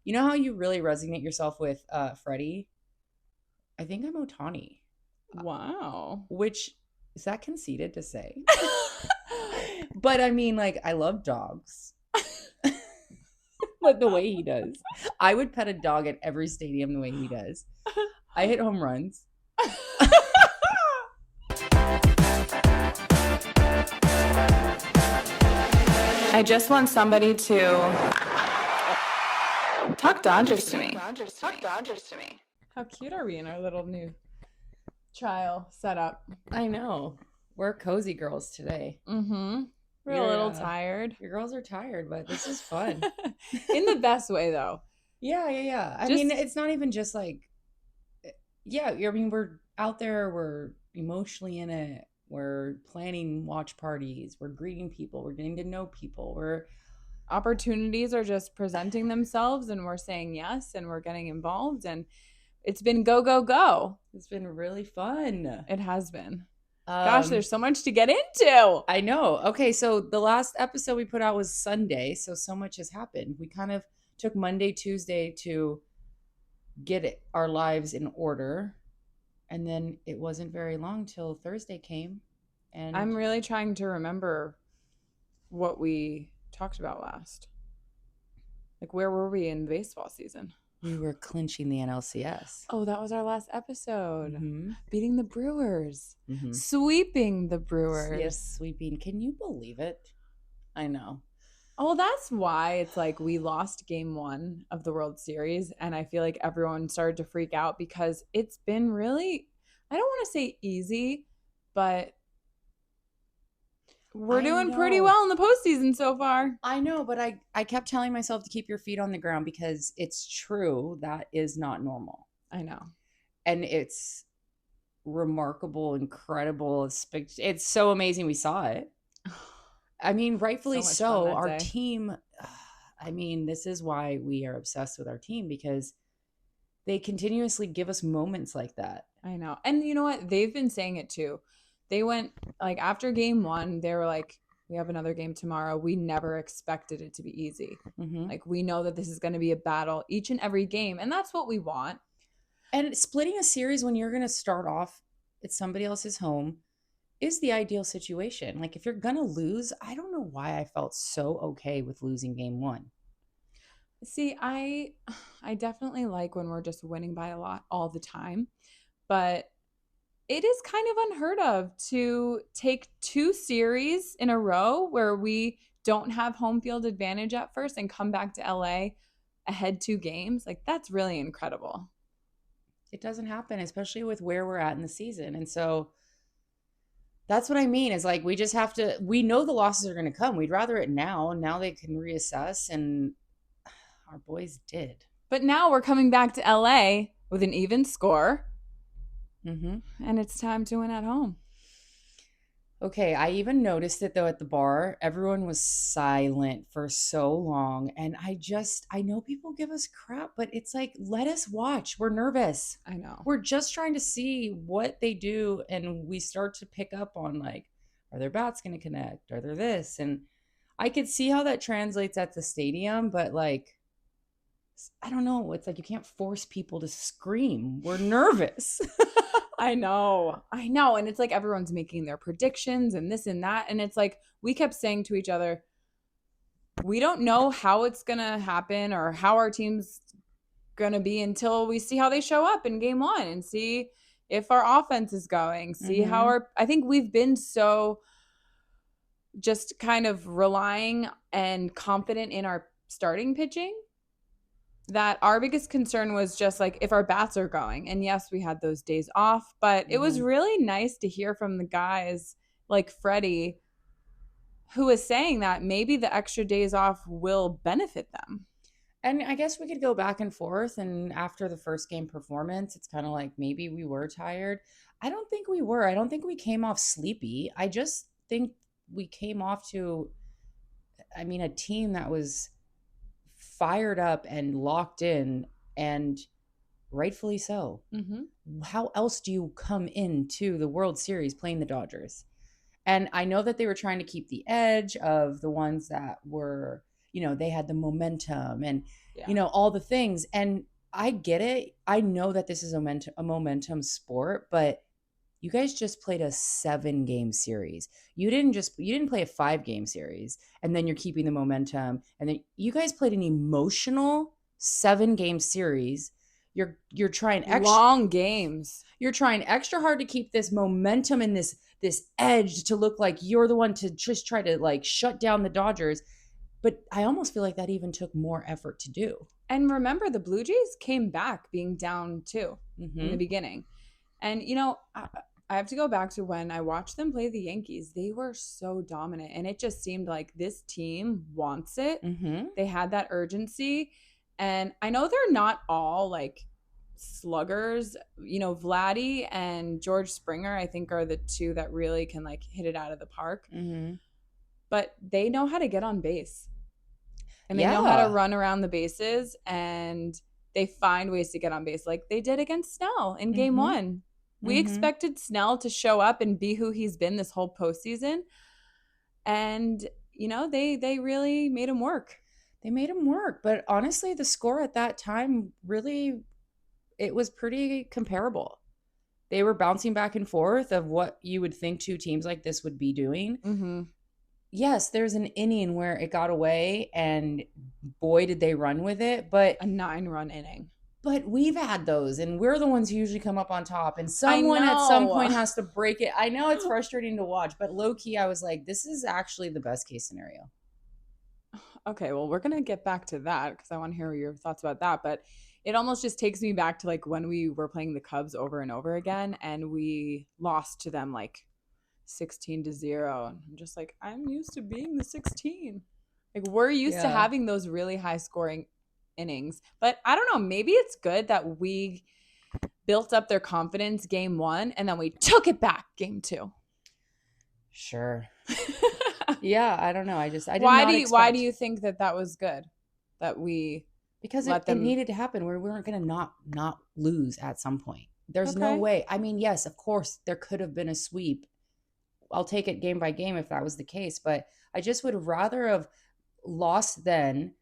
You know how you really resonate yourself with Freddie? I think I'm Otani. Wow. Which is that conceited to say? But I mean, like, I love dogs. Like the way he does. I would pet a dog at every stadium the way he does. I hit home runs. I just want somebody to talk Dodgers to me. How cute are we in our little new trial setup? I know. We're cozy girls today. Mm-hmm. We're a little tired. Your girls are tired, but this is fun. In the best way, though. Yeah. I mean, it's not even just like, yeah, I mean, we're out there, we're emotionally in it, we're planning watch parties, we're greeting people, we're getting to know people, opportunities are just presenting themselves and we're saying yes and we're getting involved and it's been go. It's been really fun. It has been. Gosh, there's so much to get into. I know. Okay, so the last episode we put out was Sunday, so much has happened. We kind of took Monday, Tuesday to get our lives in order, and then it wasn't very long till Thursday came. And I'm really trying to remember what we talked about last. Like, where were we in baseball season? We were clinching the NLCS. Oh, that was our last episode. Mm-hmm. Beating the Brewers. Mm-hmm. Sweeping the Brewers. Yes, sweeping. Can you believe it? I know. Oh, that's why it's like we lost game 1 of the World Series. And I feel like everyone started to freak out because it's been really, I don't want to say easy, but we're doing pretty well in the postseason so far. I know, but I kept telling myself to keep your feet on the ground because it's true that is not normal. I know. And it's remarkable, incredible. It's so amazing we saw it. I mean, rightfully so. Our team, I mean, this is why we are obsessed with our team because they continuously give us moments like that. I know. And you know what? They've been saying it too. They went like after game 1, they were like, we have another game tomorrow. We never expected it to be easy. Mm-hmm. Like we know that this is going to be a battle each and every game. And that's what we want. And splitting a series when you're going to start off at somebody else's home is the ideal situation. Like if you're going to lose, I don't know why I felt so okay with losing game 1. See, I definitely like when we're just winning by a lot all the time. But it is kind of unheard of to take 2 series in a row where we don't have home field advantage at first and come back to LA ahead 2 games. Like that's really incredible. It doesn't happen, especially with where we're at in the season. And so that's what I mean is like we just have to, we know the losses are going to come. We'd rather it now. Now they can reassess, and our boys did. But now we're coming back to LA with an even score. Mm-hmm. And it's time to win at home. Okay, I even noticed it though at the bar. Everyone was silent for so long. And I know people give us crap, but it's like, let us watch. We're nervous. I know. We're just trying to see what they do. And we start to pick up on like, are their bats going to connect? Are there this? And I could see how that translates at the stadium, but like, I don't know. It's like you can't force people to scream. We're nervous. I know. And it's like everyone's making their predictions and this and that. And it's like we kept saying to each other, we don't know how it's going to happen or how our team's going to be until we see how they show up in game 1 and see if our offense is going. See how I think we've been so just kind of relying and confident in our starting pitching that our biggest concern was just like if our bats are going. And yes, we had those days off, but it was really nice to hear from the guys like Freddie who was saying that maybe the extra days off will benefit them. And I guess we could go back and forth. And after the first game performance, it's kind of like maybe we were tired. I don't think we were. I don't think we came off sleepy. I just think we came off to, I mean, a team that was fired up and locked in, and rightfully so. Mm-hmm. How else do you come into the World Series playing the Dodgers? And I know that they were trying to keep the edge of the ones that were they had the momentum and, Yeah. all the things. And I get it. I know that this is a momentum sport, but you guys just played a 7-game series. You didn't play a 5-game series and then you're keeping the momentum. And then you guys played an emotional 7-game series. You're trying extra Long games. you're trying extra hard to keep this momentum and this edge to look like you're the one to just try to like shut down the Dodgers. But I almost feel like that even took more effort to do. And remember, the Blue Jays came back being down 2 in the beginning. And, I have to go back to when I watched them play the Yankees. They were so dominant. And it just seemed like this team wants it. Mm-hmm. They had that urgency. And I know they're not all like sluggers. Vladdy and George Springer, I think, are the two that really can like hit it out of the park. Mm-hmm. But they know how to get on base. And they know how to run around the bases, and they find ways to get on base like they did against Snell in game 1. We expected Snell to show up and be who he's been this whole postseason. And, they really made him work. They made him work. But honestly, the score at that time really, it was pretty comparable. They were bouncing back and forth of what you would think two teams like this would be doing. Mm-hmm. Yes, there's an inning where it got away and boy, did they run with it. But a 9-run inning. But we've had those and we're the ones who usually come up on top and someone at some point has to break it. I know it's frustrating to watch, but low key, I was like, this is actually the best case scenario. Okay, well, we're going to get back to that because I want to hear your thoughts about that. But it almost just takes me back to like when we were playing the Cubs over and over again and we lost to them like 16-0. And I'm just like, I'm used to being the 16. Like we're used to having those really high scoring innings. But I don't know, maybe it's good that we built up their confidence game 1 and then we took it back game 2. Sure. Yeah, I don't know. I did why do you think that was good? That we because it needed to happen where we weren't going to not lose at some point. There's no way. I mean, yes, of course there could have been a sweep. I'll take it game by game if that was the case, but I just would rather have lost then.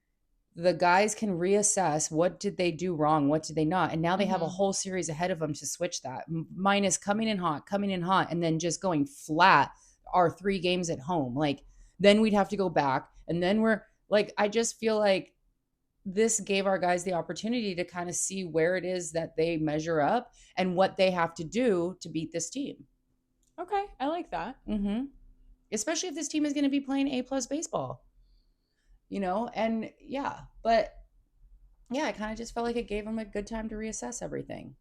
The guys can reassess what did they do wrong, what did they not, and now they have a whole series ahead of them to switch that. Minus coming in hot, and then just going flat our 3 games at home. Like then we'd have to go back, and then we're like, I just feel like this gave our guys the opportunity to kind of see where it is that they measure up and what they have to do to beat this team. Okay, I like that. Especially if this team is going to be playing A+ baseball, and but I kind of just felt like it gave them a good time to reassess everything.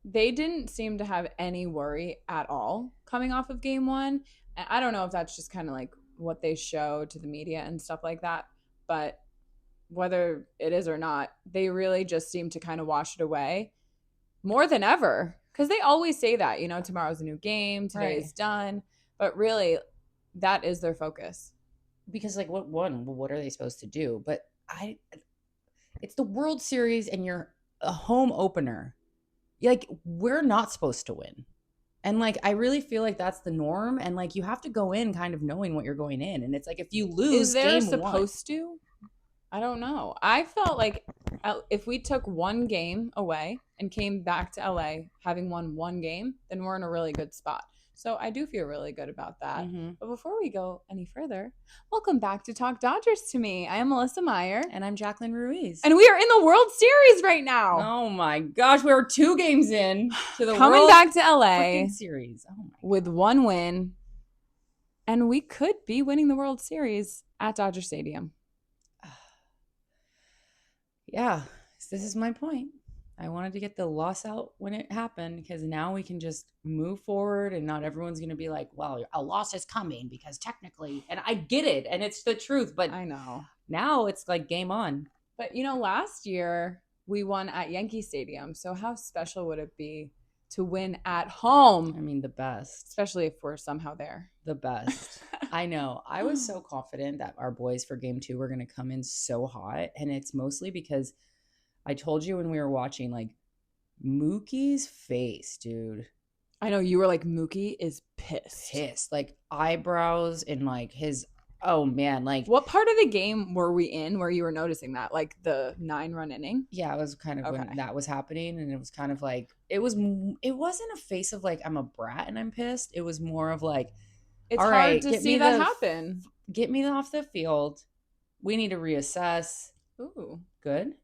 They didn't seem to have any worry at all coming off of game 1. And I don't know if that's just kind of like what they show to the media and stuff like that, but whether it is or not, they really just seem to kind of wash it away more than ever. Because they always say that, tomorrow's a new game, today is done. But really, that is their focus. Because like what are they supposed to do? But it's the World Series and you're a home opener. Like we're not supposed to win. And like I really feel like that's the norm. And like you have to go in kind of knowing what you're going in. And it's like if you lose, is there supposed to? I don't know. I felt like if we took 1 game away and came back to LA having won 1 game, then we're in a really good spot. So I do feel really good about that. But before we go any further, welcome back to Talk Dodgers to me. I am Melissa Meyer. And I'm Jacqueline Ruiz. And we are in the World Series right now. Oh my gosh. We were 2 games in to the Coming World back to LA Series. Oh my with 1 win. And we could be winning the World Series at Dodger Stadium. Yeah, this is my point. I wanted to get the loss out when it happened because now we can just move forward and not everyone's going to be like, well, a loss is coming because technically, and I get it and it's the truth, but I know now it's like game on. But last year we won at Yankee Stadium. So how special would it be to win at home? I mean, the best, especially if we're somehow there. The best. I know. I was so confident that our boys for game 2 were going to come in so hot. And it's mostly because I told you when we were watching, like, Mookie's face, dude. I know. You were like, Mookie is pissed. Like, eyebrows and, like, his Oh man, like What part of the game were we in where you were noticing that? Like the 9-run inning? yeah, it was kind of when Okay. that was happening, and it was kind of like it wasn't a face of like I'm a brat and I'm pissed. It was more of like, It's all hard right, to see that happen. get me off the field. We need to reassess. Ooh. Good.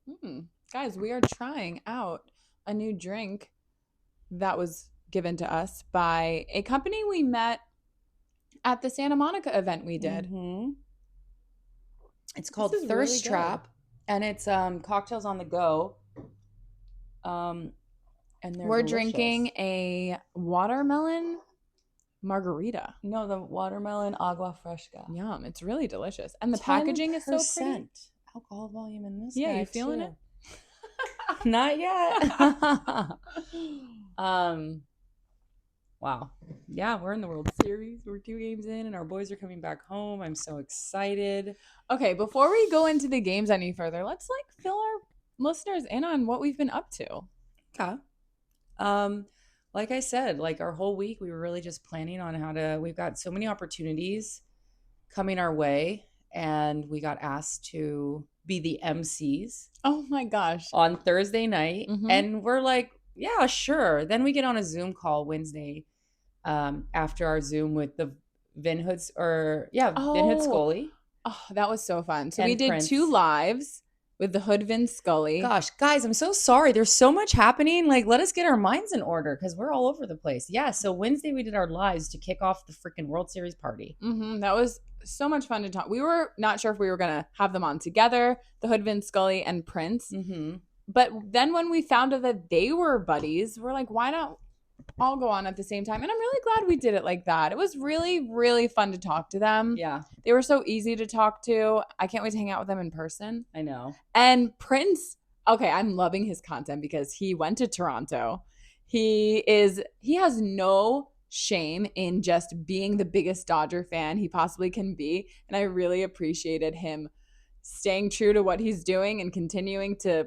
Guys, we are trying out a new drink that was given to us by a company we met at the Santa Monica event we did. Mm-hmm. It's This called is really Thirst good. Trap, and it's cocktails on the go. And they're We're delicious. drinking a watermelon margarita. No, the watermelon agua fresca. Yum. It's really delicious. And the packaging is so pretty. Alcohol volume in this. Yeah, guy you feeling too. it? Not yet. Wow. Yeah, we're in the World Series. We're 2 games in and our boys are coming back home. I'm so excited. Okay, before we go into the games any further, let's like fill our listeners in on what we've been up to. Okay. Like I said, like our whole week we were really just planning on we've got so many opportunities coming our way, and we got asked to be the MCs. Oh my gosh. On Thursday night. Mhm. And we're like, yeah, sure. Then we get on a Zoom call Wednesday after our Zoom with the Vinhood Scully. Oh, that was so fun. So And we did Prince. 2 lives with the Hoodvin Scully. Gosh, guys, I'm so sorry. There's so much happening. Like, let us get our minds in order because we're all over the place. Yeah. So Wednesday we did our lives to kick off the freaking World Series party. That was so much fun to talk. We were not sure if we were going to have them on together, the Hoodvin Scully and Prince. But then when we found out that they were buddies, we're like, why not all go on at the same time? And I'm really glad we did it like that. It was really, really fun to talk to them. Yeah. They were so easy to talk to. I can't wait to hang out with them in person. I know. And Prince, okay, I'm loving his content because he went to Toronto. He has no shame in just being the biggest Dodger fan he possibly can be. And I really appreciated him staying true to what he's doing and continuing to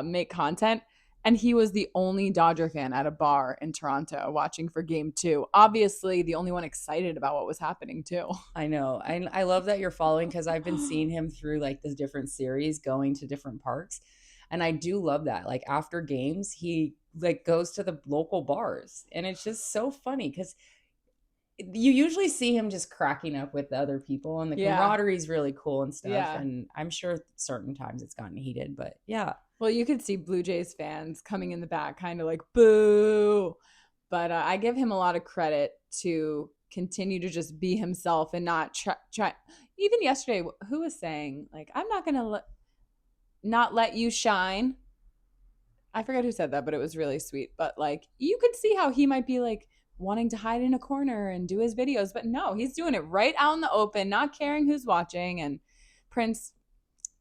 make content. And he was the only Dodger fan at a bar in Toronto watching for game 2. Obviously, the only one excited about what was happening too. I know. I love that you're following because I've been seeing him through like the different series going to different parks. And I do love that. Like after games, he like goes to the local bars. And it's just so funny because you usually see him just cracking up with the other people, and the camaraderie is really cool and stuff. Yeah. And I'm sure certain times it's gotten heated, but yeah. Well, you could see Blue Jays fans coming in the back, kind of like, boo. But I give him a lot of credit to continue to just be himself and not try. Even yesterday, who was saying, like, I'm not going to not let you shine. I forget who said that, but it was really sweet. But, like, you could see how he might be, like, wanting to hide in a corner and do his videos. But no, he's doing it right out in the open, not caring who's watching. And Prince,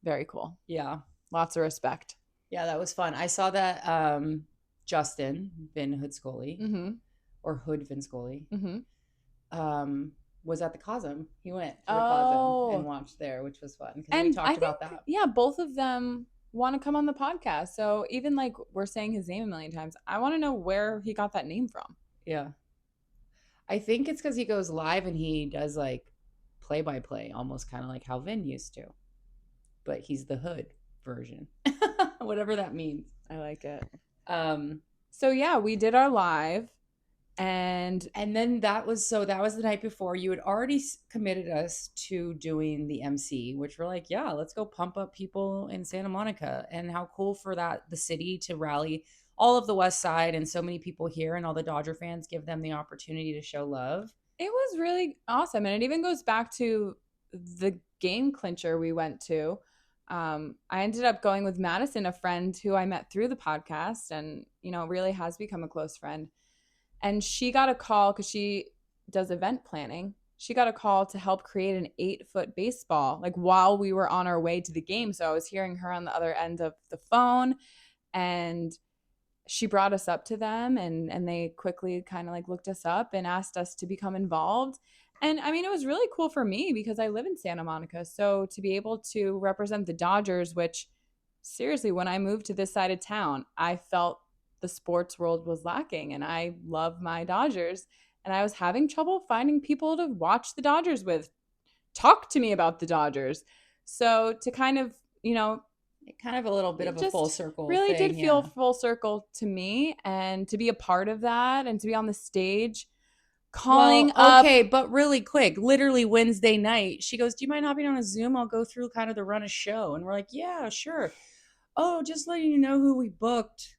very cool. Yeah. Lots of respect. Yeah, that was fun. I saw that Justin Vinhood Scully or Hood Vin Scully was at the Cosm. He went to the Cosm and watched there, which was fun because we talked about that. Yeah, both of them want to come on the podcast. So even like we're saying his name a million times, I want to know where he got that name from. Yeah. I think it's because he goes live and he does like play-by-play, almost kind of like how Vin used to. But he's the Hood version. Whatever that means. I like it. So yeah, we did our live, and then that was the night before. You had already committed us to doing the MC, which we're like, yeah, let's go pump up people in Santa Monica. And how cool for the city to rally all of the West Side and so many people here, and all the Dodger fans, give them the opportunity to show love. It was really awesome, and it even goes back to the game clincher we went to. I ended up going with Madison, a friend who I met through the podcast and, you know, really has become a close friend. And she got a call because she does event planning. She got a call to help create an 8-foot baseball, like while we were on our way to the game. So I was hearing her on the other end of the phone, and she brought us up to them, and they quickly kind of like looked us up and asked us to become involved. And I mean, it was really cool for me because I live in Santa Monica. So to be able to represent the Dodgers, which seriously, when I moved to this side of town, I felt the sports world was lacking, and I love my Dodgers. And I was having trouble finding people to watch the Dodgers with. talk to me about the Dodgers. So to kind of, kind of a little bit it of a just full circle really thing, did feel yeah. full circle to me, and to be a part of that and to be on the stage calling Well, up. okay, but really quick, literally Wednesday night, she goes, "Do you mind hopping on a Zoom? I'll go through kind of the run of show." And we're like, "Yeah, sure." Oh, just letting you know who we booked: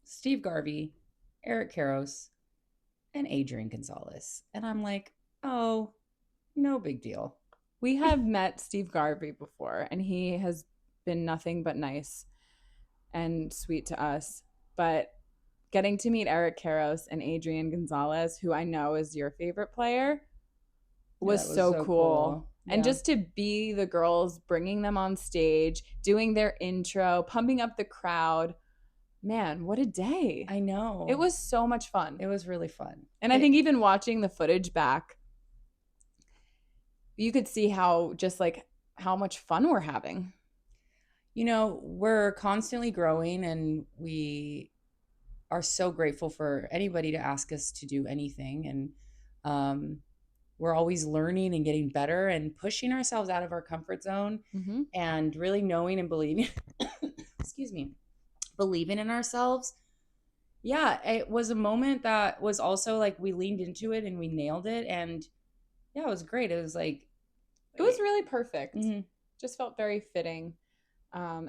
Steve Garvey, Eric Karros, and Adrian Gonzalez. And I'm like, "Oh, no big deal." We have met Steve Garvey before, and he has been nothing but nice and sweet to us. But getting to meet Eric Karros and Adrian Gonzalez, who I know is your favorite player, Yeah, was that was so so cool. cool. And Yeah. just to be the girls, bringing them on stage, doing their intro, pumping up the crowd. Man, what a day. I It know. was so much fun. It was really fun. And I think even watching the footage back, you could see how just like how much fun we're having. We're constantly growing, and we are so grateful for anybody to ask us to do anything. And we're always learning and getting better and pushing ourselves out of our comfort zone, Mm-hmm. and really knowing and believing, excuse me, believing in ourselves. Yeah, it was a moment that was also like we leaned into it and we nailed it. And yeah, it was great. It was like, It was really perfect. mm-hmm. Just felt very fitting.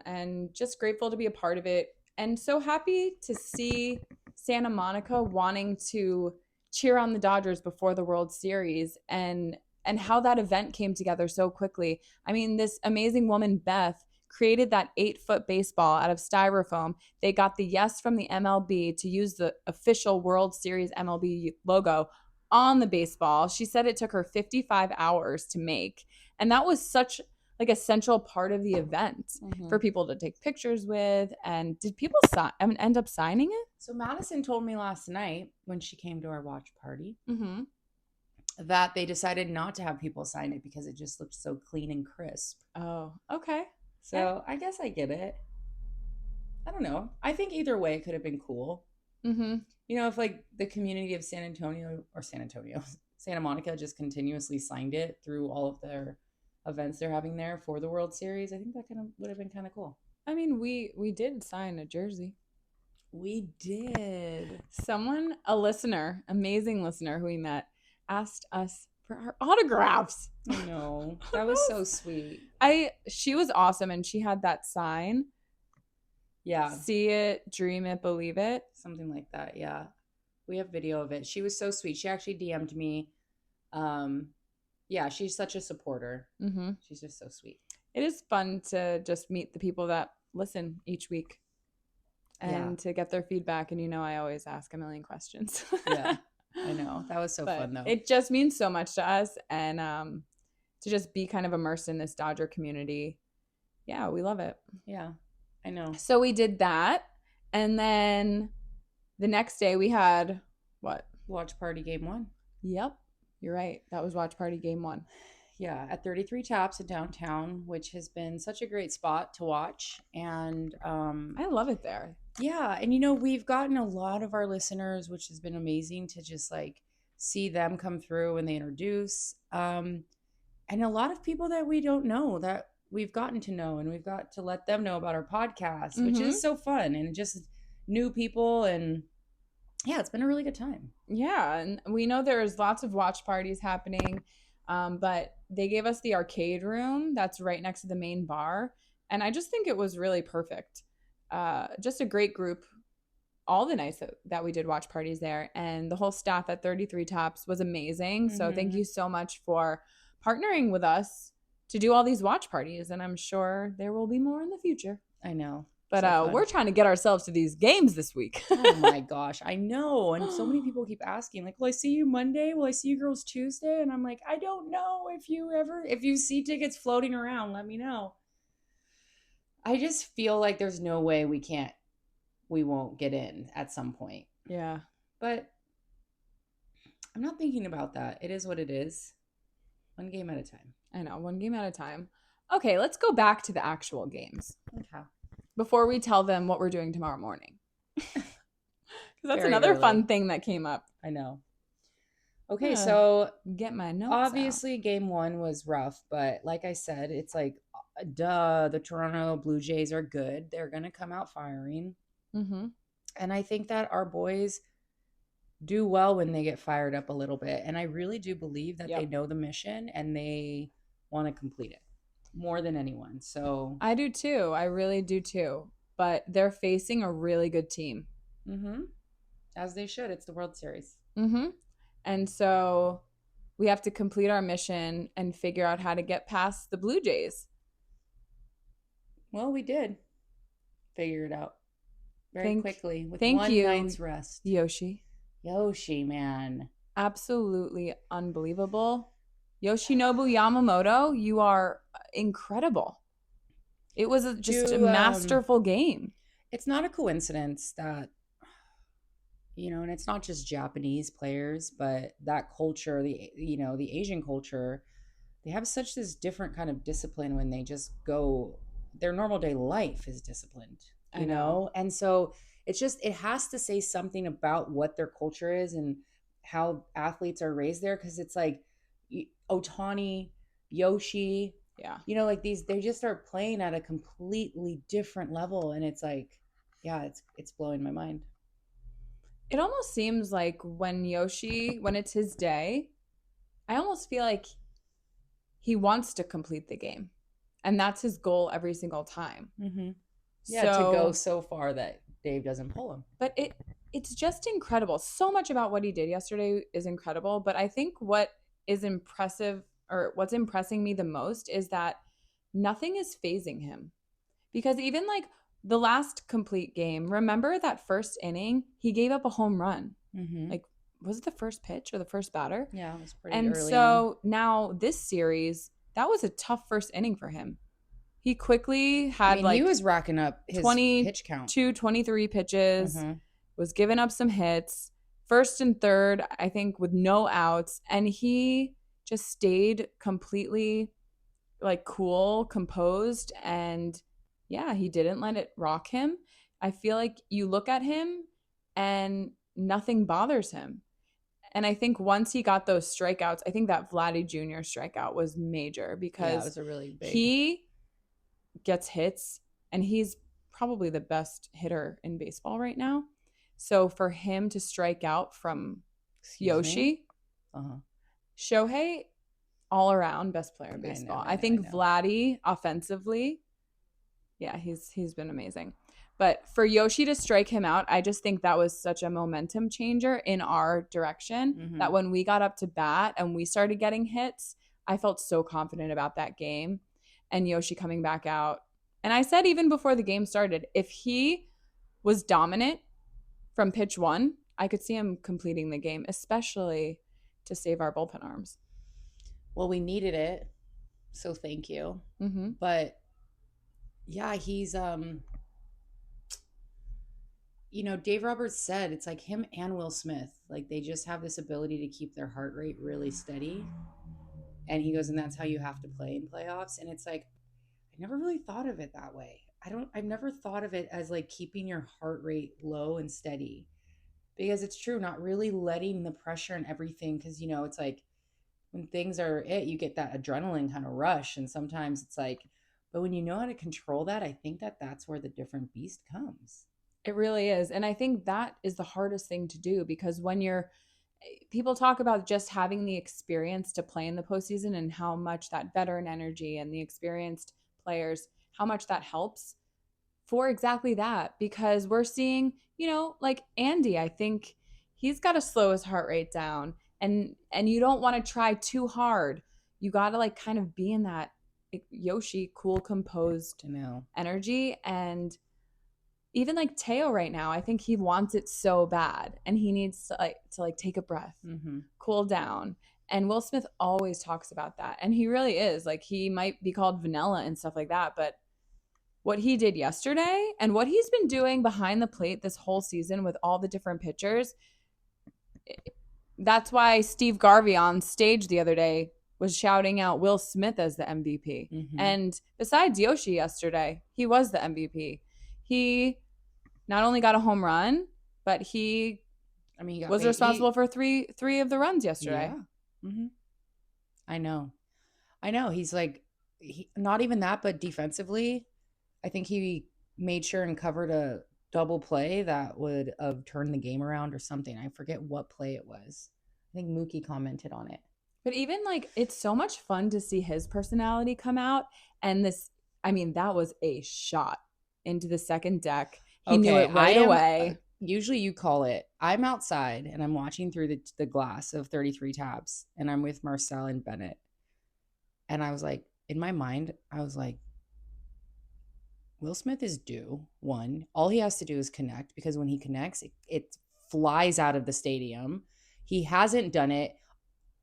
And just grateful to be a part of it. And so happy to see Santa Monica wanting to cheer on the Dodgers before the World Series, and how that event came together so quickly. I mean, this amazing woman, Beth, created that 8-foot baseball out of styrofoam. They got the yes from the MLB to use the official World Series MLB logo on the baseball. She said it took her 55 hours to make. And that was such like a central part of the event for people to take pictures with. And did people end up signing it? So Madison told me last night when she came to our watch party Mm-hmm. that they decided not to have people sign it because it just looked so clean and crisp. Oh, okay. So I guess I get it. I don't know. I think either way it could have been cool. Mm-hmm. If like the community of Santa Monica just continuously signed it through all of their events they're having there for the World Series, I think that kind of would have been kind of cool. I mean, we did sign a jersey. We did. Someone, a listener, amazing listener who we met, asked us for our autographs. I know. That was so sweet. She was awesome, and she had that sign. Yeah. See it, dream it, believe it. Something like that. Yeah. We have video of it. She was so sweet. She actually DM'd me. Yeah, she's such a supporter. Mm-hmm. She's just so sweet. It is fun to just meet the people that listen each week and to get their feedback. And I always ask a million questions. Yeah, I know. That was so fun, though. It just means so much to us. And to just be kind of immersed in this Dodger community. Yeah, we love it. Yeah, I know. So we did that. And then the next day we had what? Watch party game 1. Yep. You're right. That was watch party game 1. Yeah, at 33 Taps in downtown, which has been such a great spot to watch. And I love it there. Yeah, and we've gotten a lot of our listeners, which has been amazing to just like see them come through when they introduce. And a lot of people that we don't know that we've gotten to know, and we've got to let them know about our podcast, which is so fun, and just new people. And yeah, it's been a really good time. Yeah, and we know there's lots of watch parties happening, but they gave us the arcade room that's right next to the main bar, and I just think it was really perfect. Just a great group. All the nights that we did watch parties there, and the whole staff at 33 Tops was amazing. Mm-hmm. So thank you so much for partnering with us to do all these watch parties, and I'm sure there will be more in the future. I know. But we're trying to get ourselves to these games this week. Oh my gosh, I know. And so many people keep asking, like, will I see you Monday? Will I see you girls Tuesday? And I'm like, I don't know. If you see tickets floating around, let me know. I just feel like there's no way we won't get in at some point. Yeah. But I'm not thinking about that. It is what it is. One game at a time. I know, one game at a time. Okay, let's go back to the actual games. Okay. Before we tell them what we're doing tomorrow morning. Because that's another fun thing that came up. I know. Okay, Huh, so get my notes out. obviously game one was rough, but like I said, it's like, duh, the Toronto Blue Jays are good. They're going to come out firing. Mm-hmm. And I think that our boys do well when they get fired up a little bit. And I really do believe that they Yep. know the mission and they want to complete it more than anyone. So, I do too. I really do too. But they're facing a really good team. mm-hmm, as they should. It's the World Series. Mm-hmm. And so we have to complete our mission and figure out how to get past the Blue Jays. Well, we did figure it out very Thank quickly with thank one you, night's rest. Yoshi. Yoshi, man. Absolutely unbelievable. Yoshinobu Yamamoto, you are incredible. It was just a Do masterful game. It's not a coincidence that, and it's not just Japanese players, but that culture, the Asian culture, they have such this different kind of discipline when they just go, their normal day life is disciplined, I know. And so it has to say something about what their culture is and how athletes are raised there. Cause it's like Otani, Yoshi, Yeah. like these, they just start playing at a completely different level. And it's like, yeah, it's blowing my mind. It almost seems like when it's his day, I almost feel like he wants to complete the game. And that's his goal every single time. Mm-hmm. Yeah, to go So, so far that Dave doesn't pull him. but it's just incredible. So much about what he did yesterday is incredible, but I think what is impressive or what's impressing me the most is that nothing is phasing him. Because even like the last complete game, remember that first inning, he gave up a home run. Mm-hmm. Like, was it the first pitch or the first batter? Yeah, it was pretty And early on. so now this series, that was a tough first inning for him. He quickly I had mean, he like was racking up his pitch count. 22, 23 pitches, Mm-hmm. was giving up some hits, first and third, I think, with no outs. And he just stayed completely like cool, composed. And yeah, he didn't let it rock him. I feel like you look at him and nothing bothers him. And I think once he got those strikeouts, I think that Vladdy Jr. strikeout was major Yeah, it because was a really big. he gets hits and he's probably the best hitter in baseball right now. So for him to strike out from Excuse me. Yoshi, Uh-huh. Shohei, all around best player in I know, baseball. I I know, I think know. Vladdy offensively, yeah, he's been amazing. But for Yoshi to strike him out, I just think that was such a momentum changer in our direction Mm-hmm. that when we got up to bat and we started getting hits, I felt so confident about that game and Yoshi coming back out. And I said even before the game started, if he was dominant from pitch one, I could see him completing the game, especially to save our bullpen arms. Well, we needed it, so thank you. Mm-hmm. But yeah, he's Dave Roberts said it's like him and Will Smith, like they just have this ability to keep their heart rate really steady. And he goes, and that's how you have to play in playoffs. And it's like, I never really thought of it that way. I've never thought of it as like keeping your heart rate low and steady because it's true, not really letting the pressure and everything. Cause it's like when things are you get that adrenaline kind of rush. And sometimes it's like, but when you know how to control that, I think that that's where the different beast comes. It really is. And I think that is the hardest thing to do because when you're, people talk about just having the experience to play in the postseason and how much that veteran energy and the experienced players, how much that helps for exactly that. Because we're seeing, like Andy, I think he's got to slow his heart rate down and you don't want to try too hard. You got to like kind of be in that Yoshi cool, composed energy. And even like Teo right now, I think he wants it so bad and he needs to take a breath, cool down. And Will Smith always talks about that. And he really is. Like he might be called vanilla and stuff like that, but what he did yesterday and what he's been doing behind the plate this whole season with all the different pitchers, that's why Steve Garvey on stage the other day was shouting out Will Smith as the MVP. Mm-hmm. And besides Yoshi yesterday, he was the MVP. He not only got a home run, but he I mean, he got Was paid. responsible for three of the runs yesterday. Yeah. Mm-hmm. I know. I know. He's like, not even that, but defensively, I think he made sure and covered a double play that would have turned the game around or something. I forget what play it was. I think Mookie commented on it. But even like it's so much fun to see his personality come out. And this, I mean, that was a shot into the second deck. He knew Okay, it right away. Usually you call it. I'm outside and I'm watching through the glass of 33 tabs and I'm with Marcel and Bennett. And I was like, in my mind, I was like, Will Smith is due. One, all he has to do is connect because when he connects, it flies out of the stadium. He hasn't done it.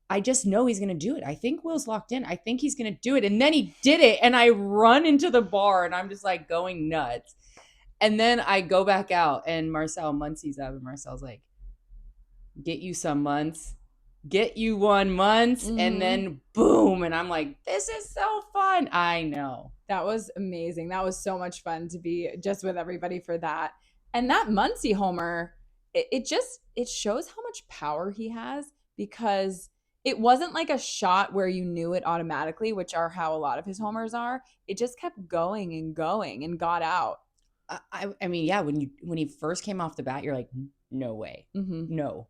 I just know he's going to do it. I think Will's locked in. I think he's going to do it. And then he did it. And I run into the bar and I'm just like going nuts. And then I go back out and Marcel Muncie's up and Marcel's like, get you some months. Get you 1 month. Mhm. And then boom. And I'm like, this is so fun. I know. That was amazing. That was so much fun to be just with everybody for that. And that Muncie homer, it shows how much power he has because it wasn't like a shot where you knew it automatically, which are how a lot of his homers are. It just kept going and got out. I mean, yeah, when he first came off the bat, you're like, no way. Mm-hmm. No.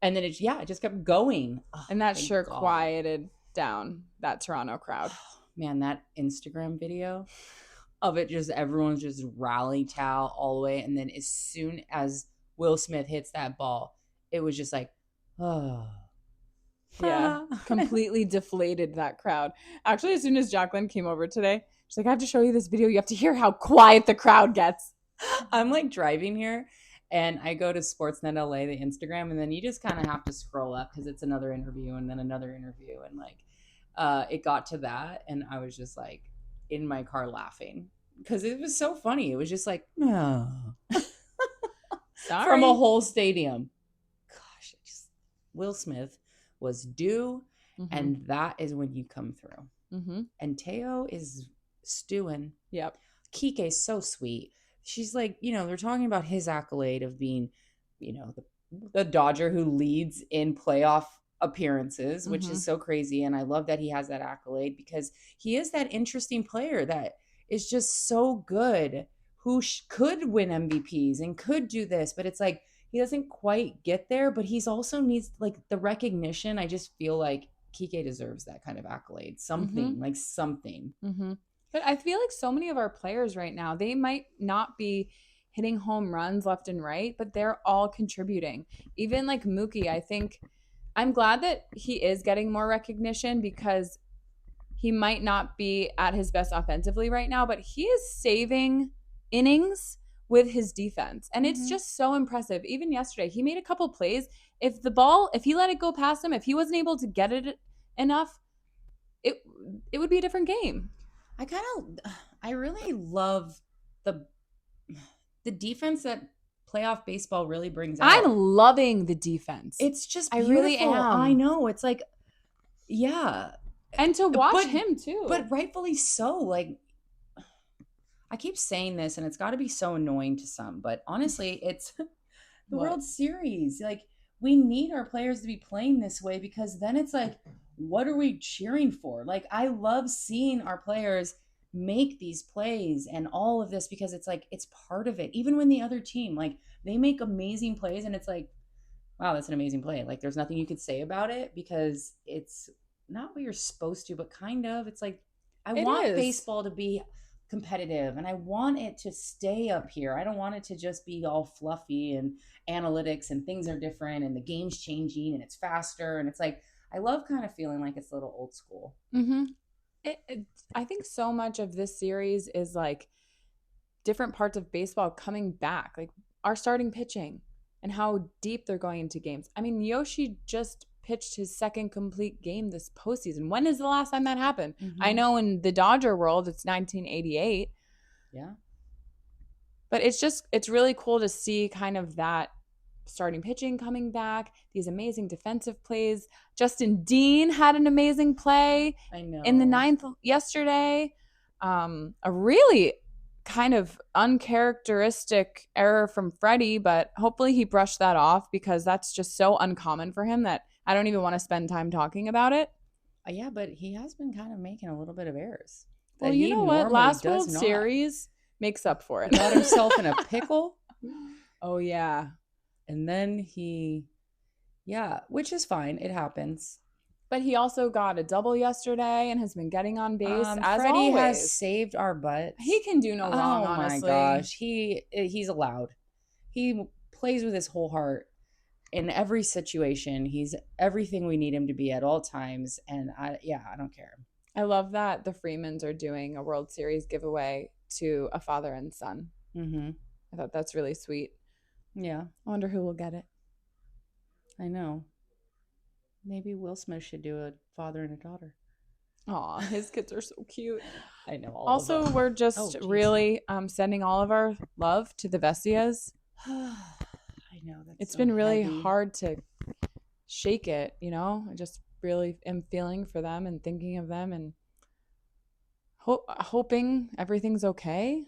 And then it just kept going. Oh, and that sure God. Quieted down that Toronto crowd. Man, that Instagram video of it, just everyone's just rally towel all the way. And then as soon as Will Smith hits that ball, it was just like, oh. Yeah, completely deflated that crowd. Actually, as soon as Jacqueline came over today, she's like, I have to show you this video. You have to hear how quiet the crowd gets. I'm like driving here and I go to Sportsnet LA, the Instagram, and then you just kind of have to scroll up because it's another interview and then another interview. And like, it got to that and I was just like in my car laughing because it was so funny. It was just like, oh. From a whole stadium. Gosh, Will Smith was due, and that is when you come through. Mm-hmm. And Teo is stewing. Yep. Kike's so sweet. She's like, they're talking about his accolade of being, the Dodger who leads in playoff appearances, which is so crazy. And I love that he has that accolade because he is that interesting player that is just so good, who could win MVPs and could do this, but it's like he doesn't quite get there, but he's also needs like the recognition. I just feel like Kike deserves that kind of accolade, something. Mm-hmm. But I feel like so many of our players right now, they might not be hitting home runs left and right, but they're all contributing. Even like Mookie, I think I'm glad that he is getting more recognition because he might not be at his best offensively right now, but he is saving innings with his defense. And it's just so impressive. Even yesterday, he made a couple plays. If he let it go past him, if he wasn't able to get it enough, it would be a different game. I really love the defense that playoff baseball really brings out. I'm loving the defense. It's just beautiful. I really am. I know. It's like, yeah. And to watch him too. But rightfully so. Like, I keep saying this and it's got to be so annoying to some, but honestly, it's the World Series. Like, we need our players to be playing this way because then it's like, what are we cheering for? Like, I love seeing our players make these plays and all of this because it's like, it's part of it. Even when the other team, like, they make amazing plays and it's like, wow, that's an amazing play. Like, there's nothing you could say about it because it's not what you're supposed to, but kind of. It's like, I want baseball to be competitive and I want it to stay up here. I don't want it to just be all fluffy and analytics and things are different and the game's changing and it's faster. And it's like, I love kind of feeling like it's a little old school. Mm-hmm. I think so much of this series is like different parts of baseball coming back, like our starting pitching and how deep they're going into games. I mean, Yoshi just pitched his second complete game this postseason. When is the last time that happened? I know in the Dodger world, it's 1988. Yeah. But it's really cool to see kind of that starting pitching coming back, these amazing defensive plays. Justin Dean had an amazing play I know. in the ninth yesterday. A really kind of uncharacteristic error from Freddie, but hopefully he brushed that off because that's just so uncommon for him that I don't even want to spend time talking about it. Yeah, but he has been kind of making a little bit of errors Well, that you he know what? normally Last does World not. Series makes up for He it. got himself in a pickle, Oh, yeah. and then yeah, which is fine. It happens. But he also got a double yesterday and has been getting on base as Freddie has always. saved our He butts. can do no wrong, Oh my honestly. gosh, he's allowed. He plays with his whole heart in every situation. He's everything we need him to be at all times, and I don't care. I love that the Freemans are doing a World Series giveaway to a father and son. Mm-hmm. I thought that's really sweet. Yeah, I wonder who will get it. I know. Maybe Will Smith should do a father and a daughter. Aw, his kids are so cute. I know all of Also, them. we're Oh, just jeez. really sending all of our love to the Vestias. I know that's It's so been really heavy. hard to shake it, you know? I just really am feeling for them and thinking of them and hoping everything's okay.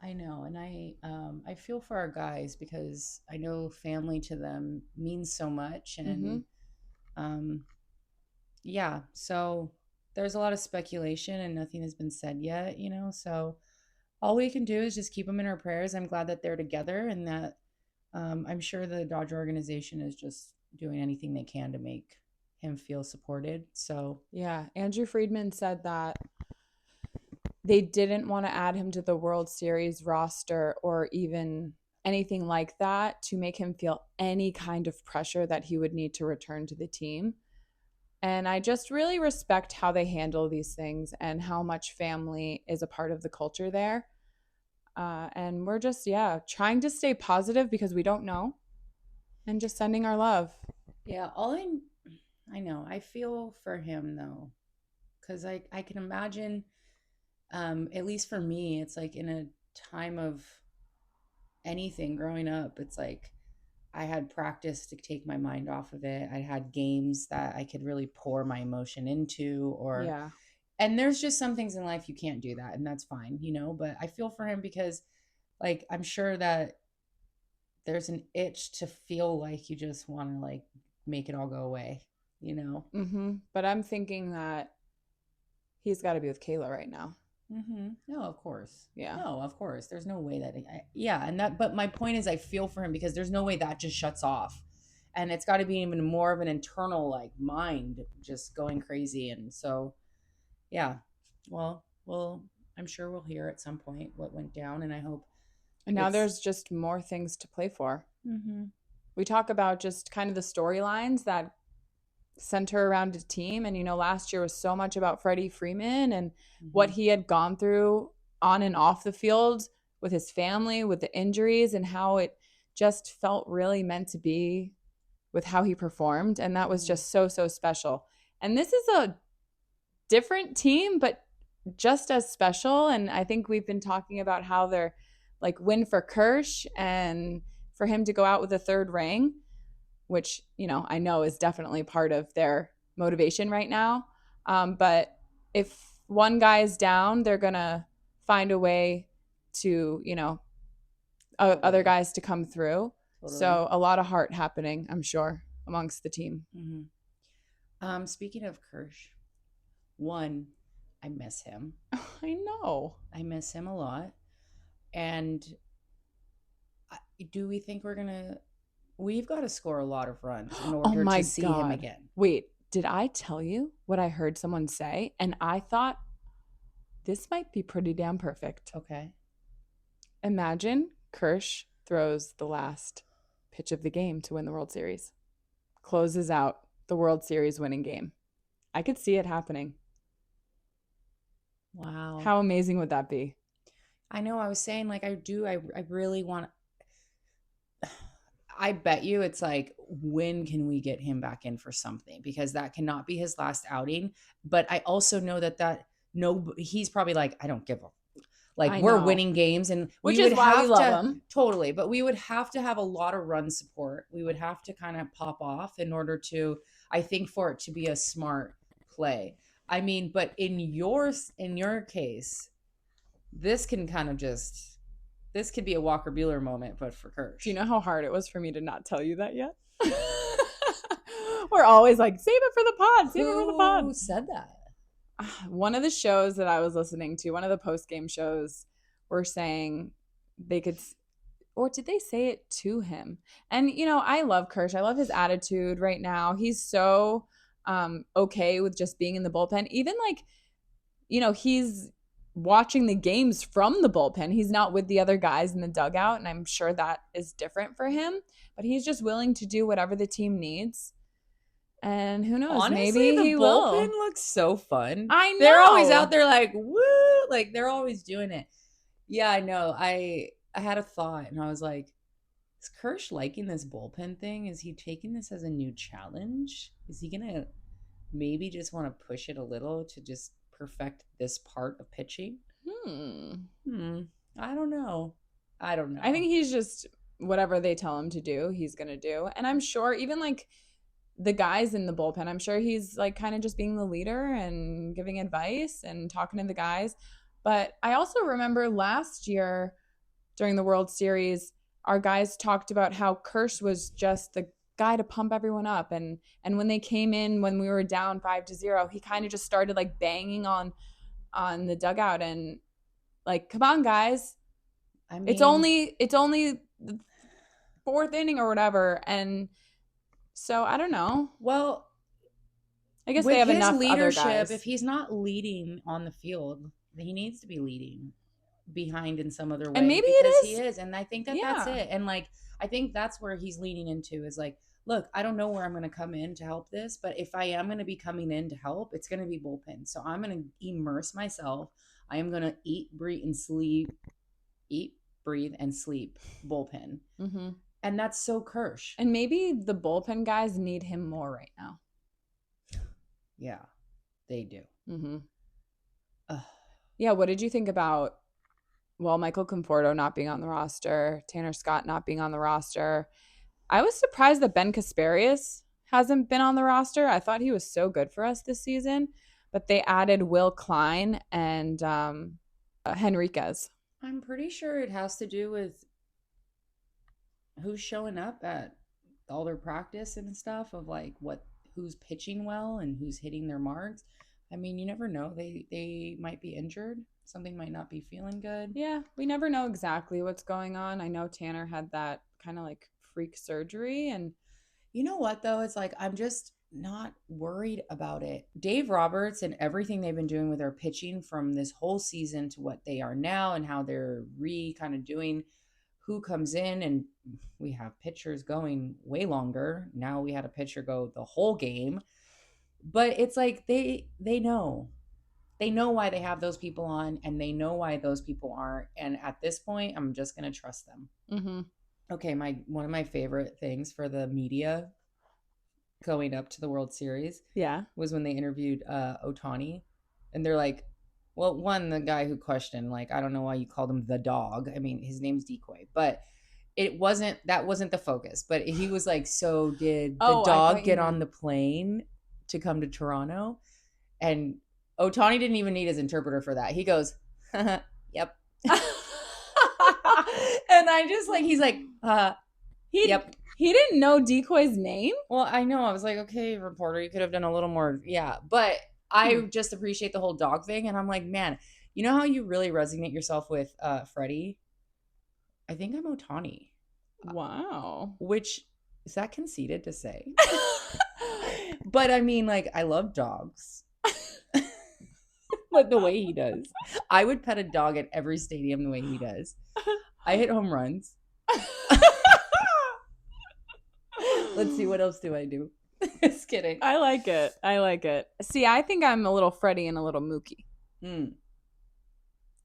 I know, and I feel for our guys because I know family to them means so much, Mm-hmm. and um, yeah. So there's a lot of speculation, and nothing has been said yet. So all we can do is just keep them in our prayers. I'm glad that they're together, and that I'm sure the Dodger organization is just doing anything they can to make him feel supported. So Yeah, Andrew Friedman said that they didn't want to add him to the World Series roster or even anything like that to make him feel any kind of pressure that he would need to return to the team. And I just really respect how they handle these things and how much family is a part of the culture there. And we're just, yeah, trying to stay positive because we don't know and just sending our love. yeah, I know I feel for him though, because I can imagine, at least for me, it's like in a time of anything growing up, it's like I had practice to take my mind off of it. I had games that I could really pour my emotion into, or Yeah. and there's just some things in life you can't do that, and that's fine. But I feel for him because, like, I'm sure that there's an itch to feel like you just want to like make it all go away. But I'm thinking that he's got to be with Kayla right now. No, of course. Yeah. No, of course. There's no way that, yeah. But my point is, I feel for him because there's no way that just shuts off. And it's got to be even more of an internal, like, mind just going crazy. And so, yeah. Well, I'm sure we'll hear at some point what went down. And I hope And now it's, there's just more things to play for. mm-hmm. We talk about just kind of the storylines that center around a team. And, last year was so much about Freddie Freeman and Mm-hmm. what he had gone through on and off the field with his family, with the injuries, and how it just felt really meant to be with how he performed. And that was Mm-hmm. just so, so special. And this is a different team, but just as special. And I think we've been talking about how they're like win for Kirsch and for him to go out with a third ring, which, I know is definitely part of their motivation right now. But if one guy is down, they're going to find a way to, other Totally. guys to come through. Totally. So a lot of heart happening, I'm sure, amongst the team. Mm-hmm. Speaking of Kirsch, one, I miss him. I know. I miss him a lot. And do we think we've got to score a lot of runs in Oh order my to see him God. again. Wait, did I tell you what I heard someone say? And I thought this might be pretty damn perfect. Okay. Imagine Kirsch throws the last pitch of the game to win the World Series, closes out the World Series winning game. I could see it happening. Wow. How amazing would that be? I know I was saying like I really want I bet you it's like, when can we get him back in for something? Because that cannot be his last outing. But I also know that no, he's probably like, I don't give a, like, I we're know. winning games, and Which we is would why we have love to him. totally, but we would have to have a lot of run support. We would have to kind of pop off in order to, I think, for it to be a smart play. I mean, but in your case, this can kind of just, this could be a Walker Bueller moment, but for Do you Kersh. know how hard it was for me to not tell you that yet? We're always like, save it for the pod, save it for the pod. Who said that? One of the shows that I was listening to, one of the post game shows, were saying they could, or did they say it to him? And I love Kersh. I love his attitude right now. He's so okay with just being in the bullpen. Even like, he's watching the games from the bullpen. He's not with the other guys in the dugout, and I'm sure that is different for him. But he's just willing to do whatever the team needs. And who knows? Honestly, Maybe the he bullpen will. looks so fun. I know. They're always out there like, woo, like they're always doing it. Yeah, I know. I had a thought and I was like, is Kersh liking this bullpen thing? Is he taking this as a new challenge? Is he gonna maybe just want to push it a little to just perfect this part of pitching? Hmm. I don't know. I don't know. I think he's just whatever they tell him to do, he's gonna do. And I'm sure even like the guys in the bullpen, I'm sure he's like kind of just being the leader and giving advice and talking to the guys. But I also remember last year during the World Series, our guys talked about how Kersh was just the guy to pump everyone up. And when they came in, when we were down 5-0, he kind of just started like banging on the dugout and like, come on, guys. I mean, It's only the fourth inning or whatever. And so I don't know. well, I guess with they have his enough leadership, other guys. if he's not leading on the field, he needs to be leading behind in some other way. And maybe because it he is. And I think that that's it. And like, I think that's where he's leaning into is like, look, I don't know where I'm going to come in to help this, but if I am going to be coming in to help, it's going to be bullpen. So I'm going to immerse myself. I am going to eat, breathe, and sleep bullpen. Mm-hmm. And that's so Kersh. And maybe the bullpen guys need him more right now. Yeah, they do. Mm-hmm. Yeah, what did you think about, Michael Conforto not being on the roster, Tanner Scott not being on the roster? I was surprised that Ben Kasparius hasn't been on the roster. I thought he was so good for us this season, but they added Will Klein and Henriquez. I'm pretty sure it has to do with who's showing up at all their practice and stuff of like who's pitching well and who's hitting their marks. I mean, you never know. They might be injured. Something might not be feeling good. Yeah, we never know exactly what's going on. I know Tanner had that kind of like freak surgery, and you know what though? It's like I'm just not worried about it. Dave Roberts and everything they've been doing with their pitching from this whole season to what they are now and how they're kind of doing who comes in, and we have pitchers going way longer. Now we had a pitcher go the whole game. But it's like they know. They know why they have those people on and they know why those people aren't. And at this point, I'm just going to trust them. Mm-hmm. Okay, one of my favorite things for the media going up to the World Series was when they interviewed Ohtani. And they're like, well, the guy who questioned, like, I don't know why you called him the dog. I mean, his name's Decoy. But that wasn't the focus. But he was like, so did the dog get on the plane to come to Toronto? And Ohtani didn't even need his interpreter for that. He goes, yep. And I just like, he's like, yep. He didn't know Decoy's name? Well, I know. I was like, okay, reporter, you could have done a little more. Yeah. But I just appreciate the whole dog thing. And I'm like, man, you know how you really resonate yourself with Freddie? I think I'm Ohtani. Wow. Which, is that conceited to say? But I mean, like, I love dogs. But the way he does. I would pet a dog at every stadium the way he does. I hit home runs. Let's see, what else do I do? Just kidding. I like it. See, I think I'm a little Freddie and a little Mookie.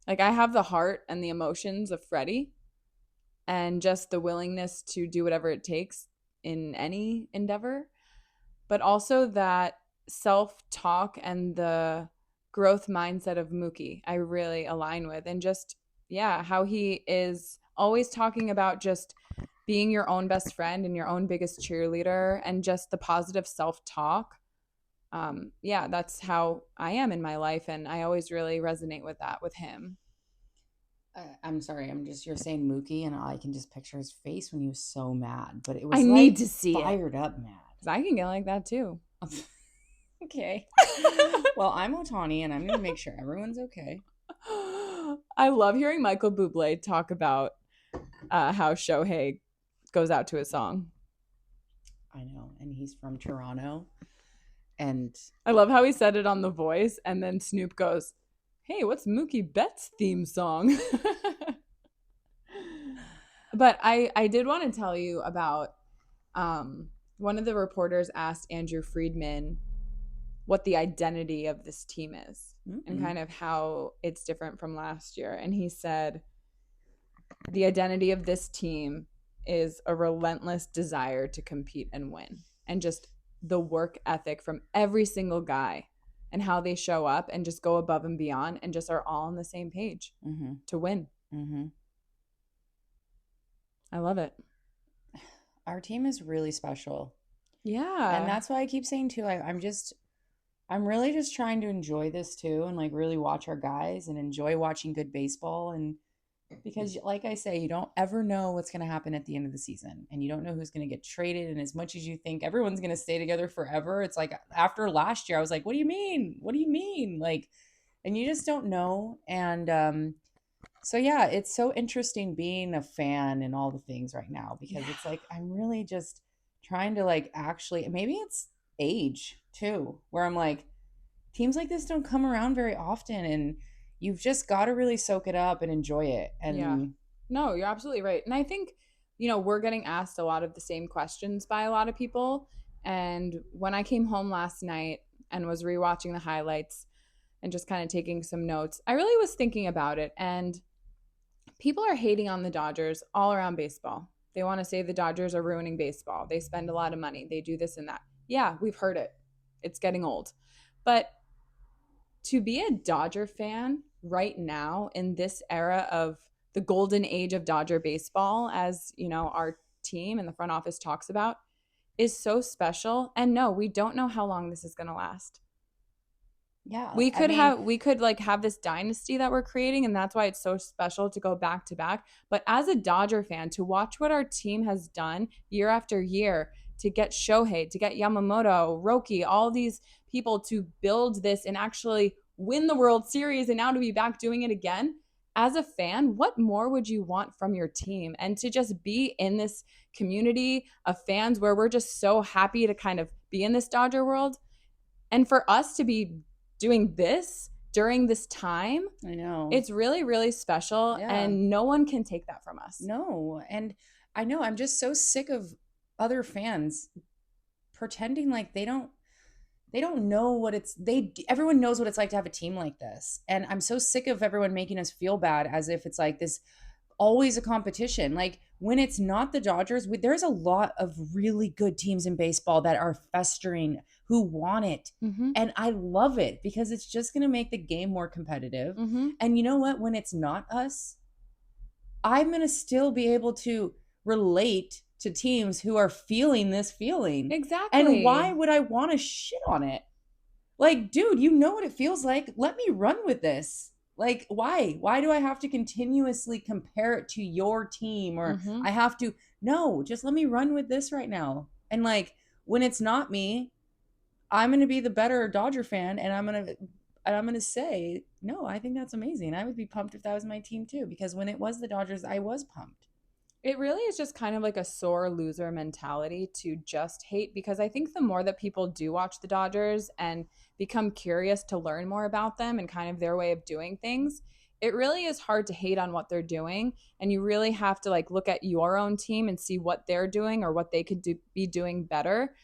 Like, I have the heart and the emotions of Freddie and just the willingness to do whatever it takes in any endeavor, but also that self-talk and the growth mindset of Mookie I really align with. And just, how he is always talking about just being your own best friend and your own biggest cheerleader and just the positive self-talk. That's how I am in my life. And I always really resonate with that with him. I'm sorry. You're saying Mookie, and I can just picture his face when he was so mad, but it I was need like to see it fired up mad. because I can get like that too. Okay. Well, I'm Otani, and I'm going to make sure everyone's okay. I love hearing Michael Bublé talk about how Shohei goes out to a song. I know. And he's from Toronto. And I love how he said it on The Voice, and then Snoop goes, "Hey, what's Mookie Betts' theme song?" But I did want to tell you about one of the reporters asked Andrew Friedman what the identity of this team is and kind of how it's different from last year. And he said, the identity of this team is a relentless desire to compete and win, and just the work ethic from every single guy and how they show up and just go above and beyond and just are all on the same page to win. I love it. Our team is really special. Yeah. And that's why I keep saying too, I'm really just trying to enjoy this too, and like really watch our guys and enjoy watching good baseball. And because like I say, you don't ever know what's going to happen at the end of the season, and you don't know who's going to get traded. And as much as you think everyone's going to stay together forever, it's like after last year, I was like, what do you mean? What do you mean? Like, and you just don't know. And so yeah, it's so interesting being a fan and all the things right now, because it's like I'm really just trying to like actually, maybe it's age too, where I'm like, teams like this don't come around very often, and you've just got to really soak it up and enjoy it. And no, you're absolutely right. And I think, we're getting asked a lot of the same questions by a lot of people. And when I came home last night and was rewatching the highlights and just kind of taking some notes, I really was thinking about it. And people are hating on the Dodgers all around baseball. They want to say the Dodgers are ruining baseball. They spend a lot of money. They do this and that. Yeah, we've heard it. It's getting old. But to be a Dodger fan right now in this era of the golden age of Dodger baseball, as our team and the front office talks about, is so special. And no, we don't know how long this is going to last. yeah, We I could mean, have this dynasty that we're creating, and that's why it's so special to go back to back. But as a Dodger fan, to watch what our team has done year after year, to get Shohei, to get Yamamoto, Roki, all these people to build this and actually win the World Series, and now to be back doing it again, as a fan, what more would you want from your team? And to just be in this community of fans where we're just so happy to kind of be in this Dodger world, and for us to be doing this during this time, I know it's really, really special. Yeah. And no one can take that from us. No. And I know I'm just so sick of other fans pretending like they don't know what everyone knows what it's like to have a team like this. And I'm so sick of everyone making us feel bad as if it's like this always a competition. Like when it's not the Dodgers, there's a lot of really good teams in baseball that are festering, who want it. And I love it because it's just going to make the game more competitive. And you know what? When it's not us, I'm going to still be able to relate to teams who are feeling this feeling. Exactly. And why would I want to shit on it? Like, dude, you know what it feels like. Let me run with this. Like, why? Why do I have to continuously compare it to your team? Or I have to, no, just let me run with this right now. And like, when it's not me, I'm going to be the better Dodger fan. And I'm going to say, no, I think that's amazing. I would be pumped if that was my team too. Because when it was the Dodgers, I was pumped. It really is just kind of like a sore loser mentality to just hate, because I think the more that people do watch the Dodgers and become curious to learn more about them and kind of their way of doing things, it really is hard to hate on what they're doing. And you really have to like look at your own team and see what they're doing or what they could be doing better,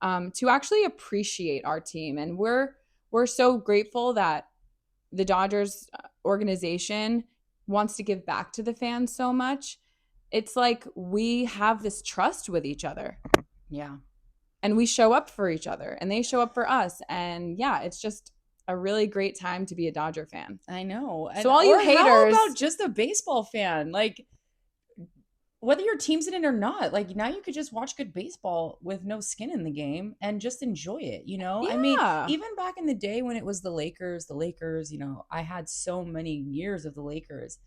to actually appreciate our team. And we're so grateful that the Dodgers organization wants to give back to the fans so much. It's like we have this trust with each other. Yeah. And we show up for each other and they show up for us. And yeah, it's just a really great time to be a Dodger fan. I know. So all you haters, how about just a baseball fan? Like, whether your team's in it or not, like now you could just watch good baseball with no skin in the game and just enjoy it, you know? Yeah. I mean, even back in the day when it was the Lakers, I had so many years of the Lakers.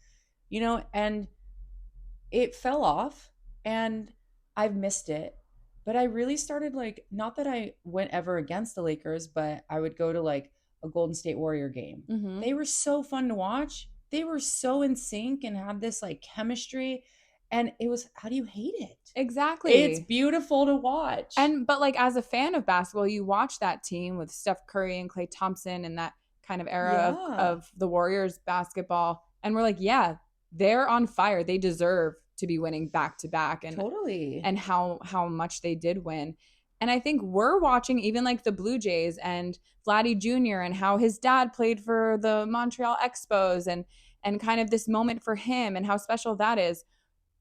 and it fell off and I've missed it. But I really started like, not that I went ever against the Lakers, but I would go to like a Golden State Warrior game. Mm-hmm. They were so fun to watch. They were so in sync and had this like chemistry. And it was, how do you hate it? It's Exactly. beautiful to watch. But like as a fan of basketball, you watch that team with Steph Curry and Klay Thompson and that kind of era yeah, of the Warriors basketball. And we're like, yeah, they're on fire. They deserve to be winning back to back totally. and how much they did win. And I think we're watching even like the Blue Jays and Vladdy Jr. and how his dad played for the Montreal Expos and kind of this moment for him and how special that is.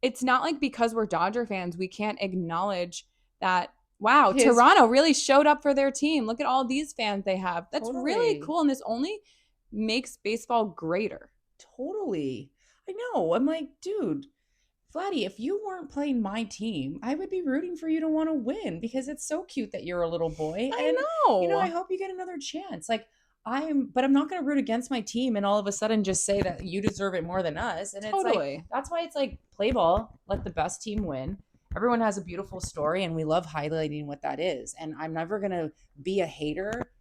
It's not like because we're Dodger fans, we can't acknowledge that, wow, Toronto really showed up for their team. Look at all these fans they have. That's really cool. And this only makes baseball greater. Totally. I know. I'm like, dude, Vladdy, if you weren't playing my team, I would be rooting for you to want to win because it's so cute that you're a little boy. I know. I hope you get another chance. Like, but I'm not going to root against my team and all of a sudden just say that you deserve it more than us. And it's like, that's why it's like, play ball, let the best team win. Everyone has a beautiful story and we love highlighting what that is. And I'm never going to be a hater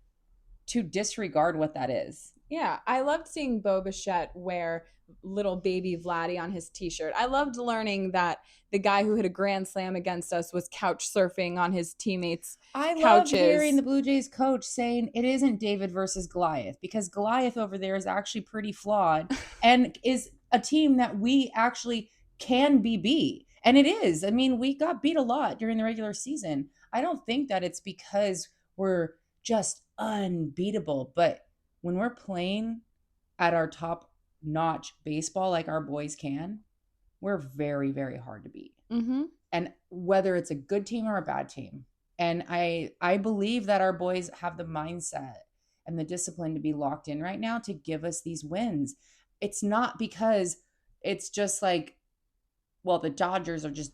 to disregard what that is. Yeah, I loved seeing Bo Bichette wear little baby Vladdy on his t-shirt. I loved learning that the guy who hit a grand slam against us was couch surfing on his teammates' couches. I love hearing the Blue Jays coach saying it isn't David versus Goliath because Goliath over there is actually pretty flawed and is a team that we actually can be beat. And it is. I mean, we got beat a lot during the regular season. I don't think that it's because we're just unbeatable, but when we're playing at our top notch baseball like our boys can, we're very, very hard to beat. Mm-hmm. And whether it's a good team or a bad team. And I believe that our boys have the mindset and the discipline to be locked in right now to give us these wins. It's not because it's just like, well, the Dodgers are just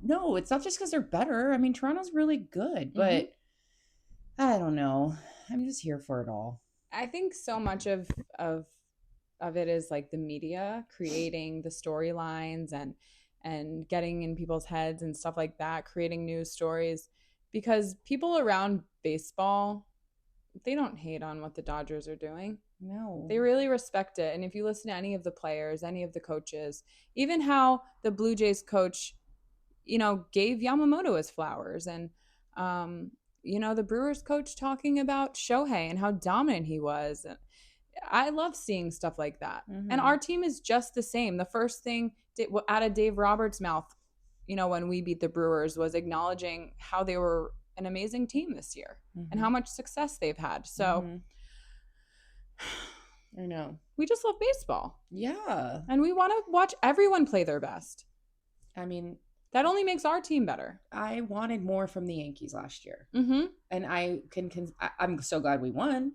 no, it's not just because they're better. I mean, Toronto's really good, but I don't know. I'm just here for it all. I think so much of it is like the media creating the storylines and getting in people's heads and stuff like that, creating news stories, because people around baseball, they don't hate on what the Dodgers are doing. No. They really respect it. And if you listen to any of the players, any of the coaches, even how the Blue Jays coach, gave Yamamoto his flowers and the Brewers coach talking about Shohei and how dominant he was. I love seeing stuff like that. Mm-hmm. And our team is just the same. The first thing out of Dave Roberts' mouth, when we beat the Brewers was acknowledging how they were an amazing team this year and how much success they've had. So I know. We just love baseball. Yeah. And we want to watch everyone play their best. I mean, that only makes our team better. I wanted more from the Yankees last year. Mm-hmm. And I'm so glad we won.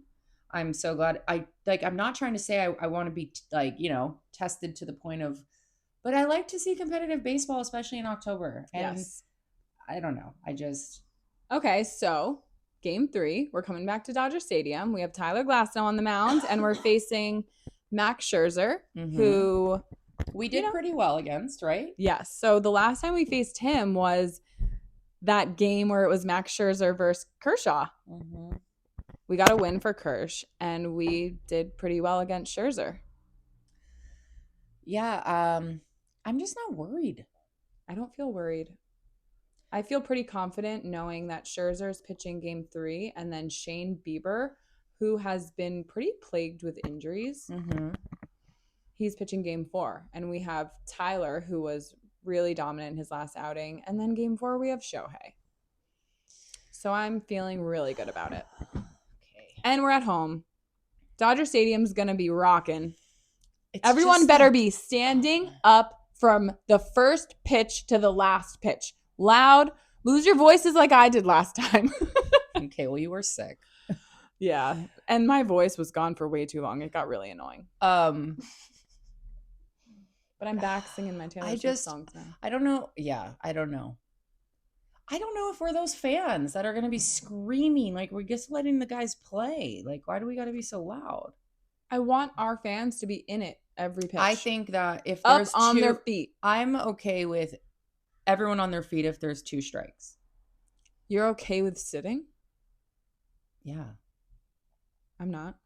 I'm so glad. I'm not trying to say I want to be tested to the point of, but I like to see competitive baseball, especially in October. And yes. I don't know. Okay, so Game 3, we're coming back to Dodger Stadium. We have Tyler Glasnow on the mound, and we're facing Max Scherzer, who we did pretty well against, right? Yes. So the last time we faced him was that game where it was Max Scherzer versus Kershaw. Mm-hmm. We got a win for Kersh, and we did pretty well against Scherzer. Yeah, I'm just not worried. I don't feel worried. I feel pretty confident knowing that Scherzer is pitching Game 3, and then Shane Bieber, who has been pretty plagued with injuries, he's pitching Game 4. And we have Tyler, who was really dominant in his last outing, and then Game 4 we have Shohei. So I'm feeling really good about it. And we're at home. Dodger Stadium's going to be rocking. Everyone better be standing up from the first pitch to the last pitch. Loud. Lose your voices like I did last time. Okay, well, you were sick. Yeah. And my voice was gone for way too long. It got really annoying. But I'm back singing my Taylor Swift songs now. I don't know. Yeah, I don't know. I don't know if we're those fans that are going to be screaming. Like, we're just letting the guys play. Like, why do we got to be so loud? I want our fans to be in it. every pitch. I think that if up there's on two, their feet. I'm okay with everyone on their feet if there's 2 strikes. You're okay with sitting? Yeah, I'm not.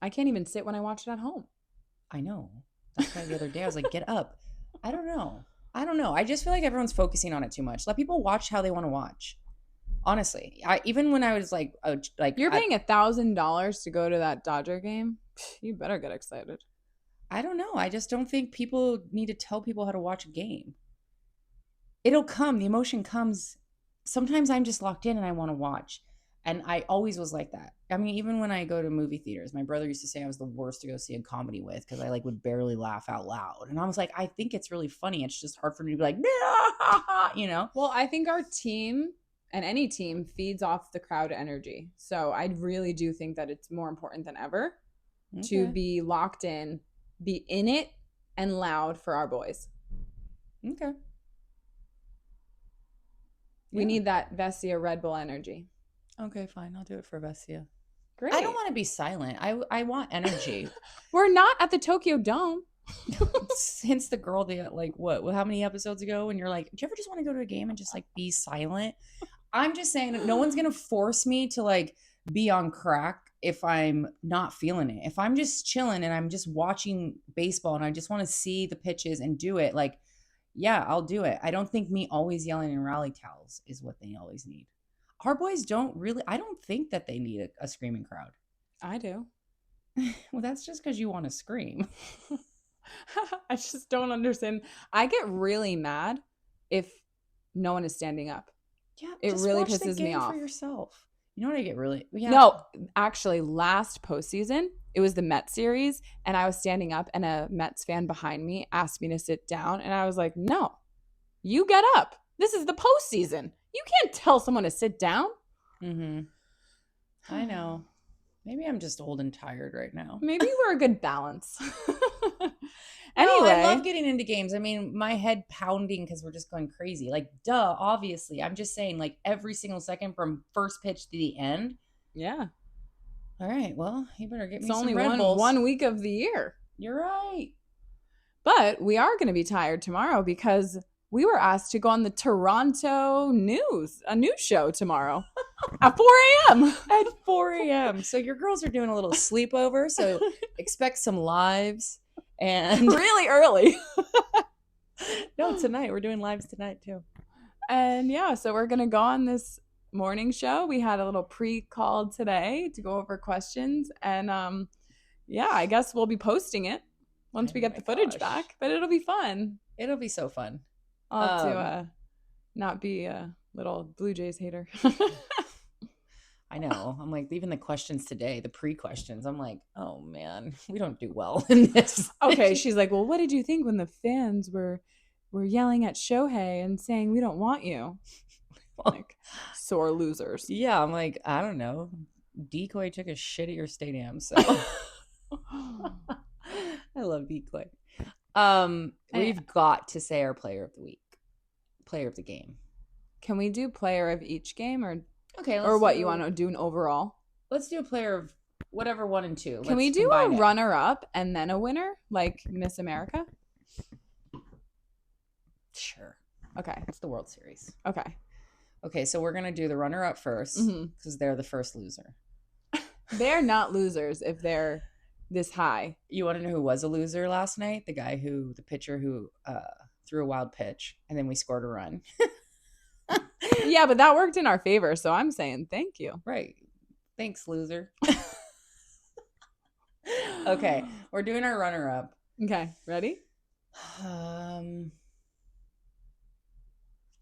I can't even sit when I watch it at home. I know. That's why the other day I was like, get up. I don't know. I just feel like everyone's focusing on it too much. Let people watch how they want to watch. Honestly, even when I was like You're paying $1,000 to go to that Dodger game. You better get excited. I don't know. I just don't think people need to tell people how to watch a game. It'll come. The emotion comes. Sometimes I'm just locked in and I want to watch. And I always was like that. I mean, even when I go to movie theaters, my brother used to say I was the worst to go see a comedy with because I like would barely laugh out loud. And I was like, I think it's really funny. It's just hard for me to be like, nah, you know? Well, I think our team and any team feeds off the crowd energy. So I really do think that it's more important than ever to be locked in, be in it, and loud for our boys. Okay. We need that Vessia Red Bull energy. Okay, fine. I'll do it for Vessia. Great. I don't want to be silent. I want energy. We're not at the Tokyo Dome. Since the girl that like what how many episodes ago when you're like, do you ever just want to go to a game and just like be silent? I'm just saying that no one's gonna force me to like be on crack if I'm not feeling it. If I'm just chilling and I'm just watching baseball and I just want to see the pitches and do it, like, yeah, I'll do it. I don't think me always yelling in rally towels is what they always need. Our boys don't really, I don't think that they need a screaming crowd. I do. Well, that's just because you want to scream. I just don't understand. I get really mad if no one is standing up. Yeah, it just really watch pisses the game me off. For yourself. You know what I get really? Yeah. No, actually, last postseason, it was the Mets series, and I was standing up, and a Mets fan behind me asked me to sit down, and I was like, "No, you get up. This is the postseason. You can't tell someone to sit down." Mm-hmm. I know. Maybe I'm just old and tired right now. Maybe we're a good balance. Anyway, Anyway, I love getting into games. I mean, my head pounding because we're just going crazy. Like, duh, obviously. I'm just saying, like, every single second from first pitch to the end. Yeah. All right. Well, you better get me It's some only Red Bulls. one week of the year. You're right. But we are going to be tired tomorrow because we were asked to go on the Toronto news, a news show tomorrow at 4 a.m. At 4 a.m. So your girls are doing a little sleepover. So expect some lives. And really early. No, tonight. We're doing lives tonight, too. And yeah, so we're going to go on this morning show. We had a little pre-call today to go over questions. And yeah, I guess we'll be posting it once we get the footage back. But it'll be fun. It'll be so fun. I'll have to not be a little Blue Jays hater. I know. I'm like, even the questions today, the pre-questions, I'm like, oh man, we don't do well in this. Okay, she's like, well, what did you think when the fans were yelling at Shohei and saying we don't want you? Like, sore losers. Yeah, I'm like, I don't know. Decoy took a shit at your stadium, so I love Decoy. We've got to say our player of the week, player of the game. Can we do player of each game or? Okay, or what you want to do an overall? Let's do a player of whatever 1 and 2. Can we do a runner-up and then a winner, like Miss America? Sure. Okay. It's the World Series. Okay, so we're gonna do the runner-up first because they're the first loser. They're not losers if they're this high. You want to know who was a loser last night? The pitcher who threw a wild pitch, and then we scored a run. Yeah, but that worked in our favor, so I'm saying thank you. Right. Thanks, loser. Okay, we're doing our runner-up. Okay, ready?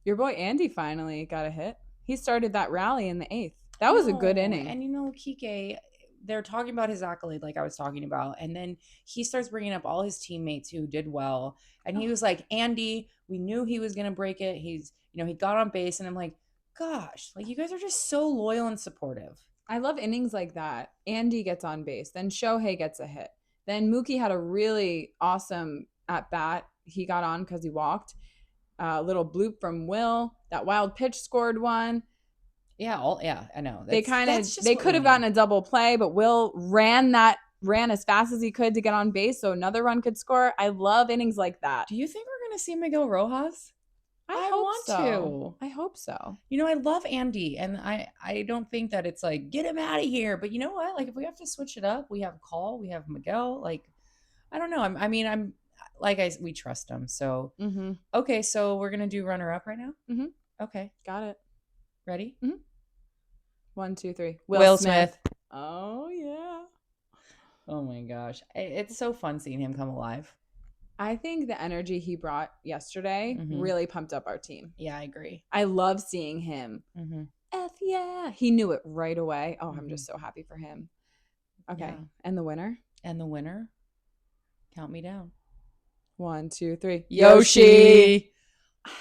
Your boy Andy finally got a hit. He started that rally in the 8th. That was a good inning. And Kike, they're talking about his accolade like I was talking about, and then he starts bringing up all his teammates who did well, and he was like, Andy, we knew he was going to break it. He's, he got on base, and I'm like, gosh, like you guys are just so loyal and supportive. I love innings like that. Andy gets on base. Then Shohei gets a hit. Then Mookie had a really awesome at bat. He got on because he walked. A little bloop from Will. That wild pitch scored one. Yeah, I know. They could have gotten a double play, but Will ran that ran as fast as he could to get on base so another run could score. I love innings like that. Do you think we're going to see Miguel Rojas? I hope want so. to. I hope so. You know, I love Andy, and I don't think that it's like, get him out of here. But you know what? Like, if we have to switch it up, we have Call, we have Miguel. Like, I don't know. We trust him. So, okay, so we're going to do runner up right now? Okay. Got it. Ready? 1, 2, 3. Will Smith. Oh, yeah. Oh my gosh. It's so fun seeing him come alive. I think the energy he brought yesterday really pumped up our team. Yeah, I agree. I love seeing him. F yeah. He knew it right away. Oh, I'm just so happy for him. Okay. Yeah. And the winner? And the winner? Count me down. 1, 2, 3. Yoshi.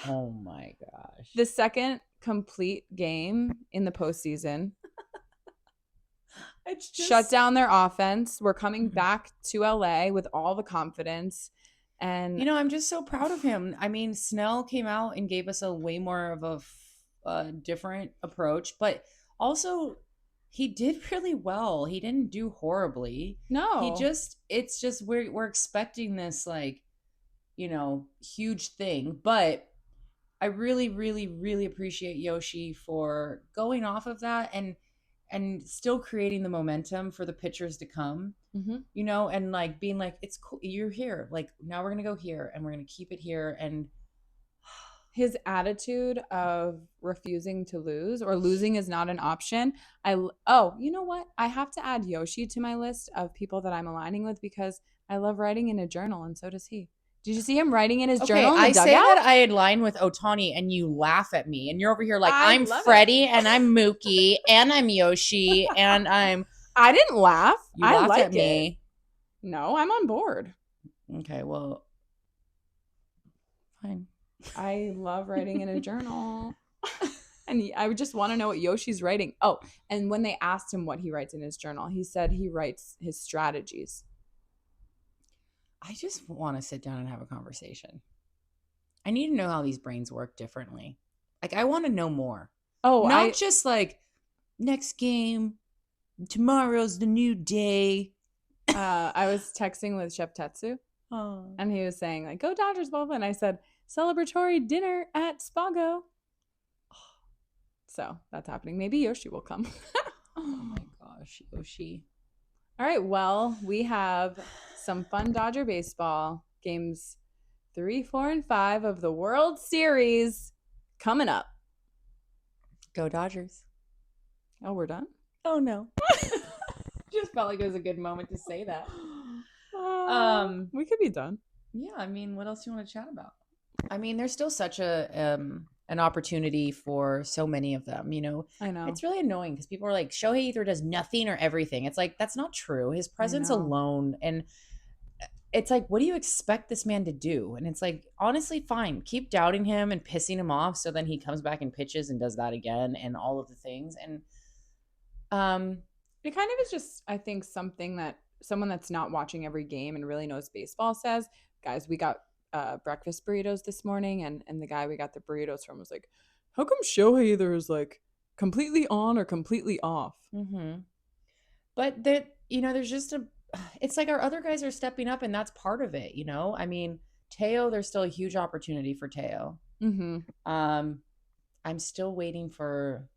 Oh my gosh. The second complete game in the postseason. It's just shut down their offense. We're coming back to LA with all the confidence. And, you know, I'm just so proud of him. I mean, Snell came out and gave us a way more of a different approach, but also he did really well. He didn't do horribly. No. It's just we're expecting this, like, you know, huge thing, but I really, really, really appreciate Yoshi for going off of that and still creating the momentum for the pitchers to come, you know, and like being like, it's cool. You're here. Like, now we're going to go here and we're going to keep it here. And his attitude of refusing to lose or losing is not an option. You know what? I have to add Yoshi to my list of people that I'm aligning with because I love writing in a journal and so does he. Did you see him writing in his journal in the dugout? I say that I align with Ohtani and you laugh at me and you're over here like, I'm Freddie and I'm Mookie and I'm Yoshi and I'm... I didn't laugh. You laughed at me. It. No, I'm on board. Okay, well, fine. I love writing in a journal. And I just want to know what Yoshi's writing. Oh, and when they asked him what he writes in his journal, he said he writes his strategies. I just want to sit down and have a conversation. I need to know how these brains work differently. Like, I want to know more. Oh, not just like next game, tomorrow's the new day. I was texting with Chef Tetsu, and he was saying like, "Go Dodgers, blah blah," and I said, "Celebratory dinner at Spago." So that's happening. Maybe Yoshi will come. Oh my gosh, Yoshi! All right, well, we have some fun Dodger baseball games 3, 4, and 5 of the World Series coming up. Go Dodgers. Oh, we're done? Oh, no. Just felt like it was a good moment to say that. We could be done. Yeah, I mean, what else do you want to chat about? I mean, there's still such an opportunity for so many of them, you know? I know. It's really annoying because people are like, Shohei either does nothing or everything. It's like, that's not true. His presence alone. And it's like, what do you expect this man to do? And it's like, honestly, fine. Keep doubting him and pissing him off so then he comes back and pitches and does that again and all of the things. And it kind of is just, I think, something that someone that's not watching every game and really knows baseball says, guys, we got breakfast burritos this morning, and the guy we got the burritos from was like, how come Shohei either is like completely on or completely off? But that, you know, there's just it's like our other guys are stepping up and that's part of it, you know? I mean, Teo, there's still a huge opportunity for Teo. I'm still waiting for,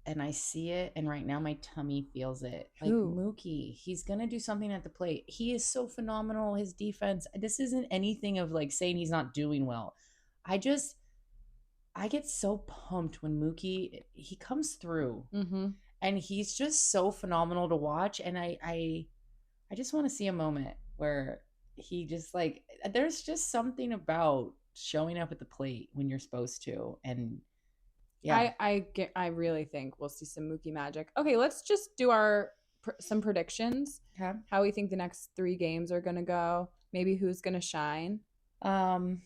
and I see it, and right now my tummy feels it. Like Mookie, he's gonna do something at the plate. He is so phenomenal. His defense. This isn't anything of like saying he's not doing well. I get so pumped when Mookie he comes through, and he's just so phenomenal to watch. And I just want to see a moment where he just like there's just something about showing up at the plate when you're supposed to, and. Yeah, I really think we'll see some Mookie magic. Okay, let's just do some predictions. Okay. How we think the next 3 games are going to go. Maybe who's going to shine. I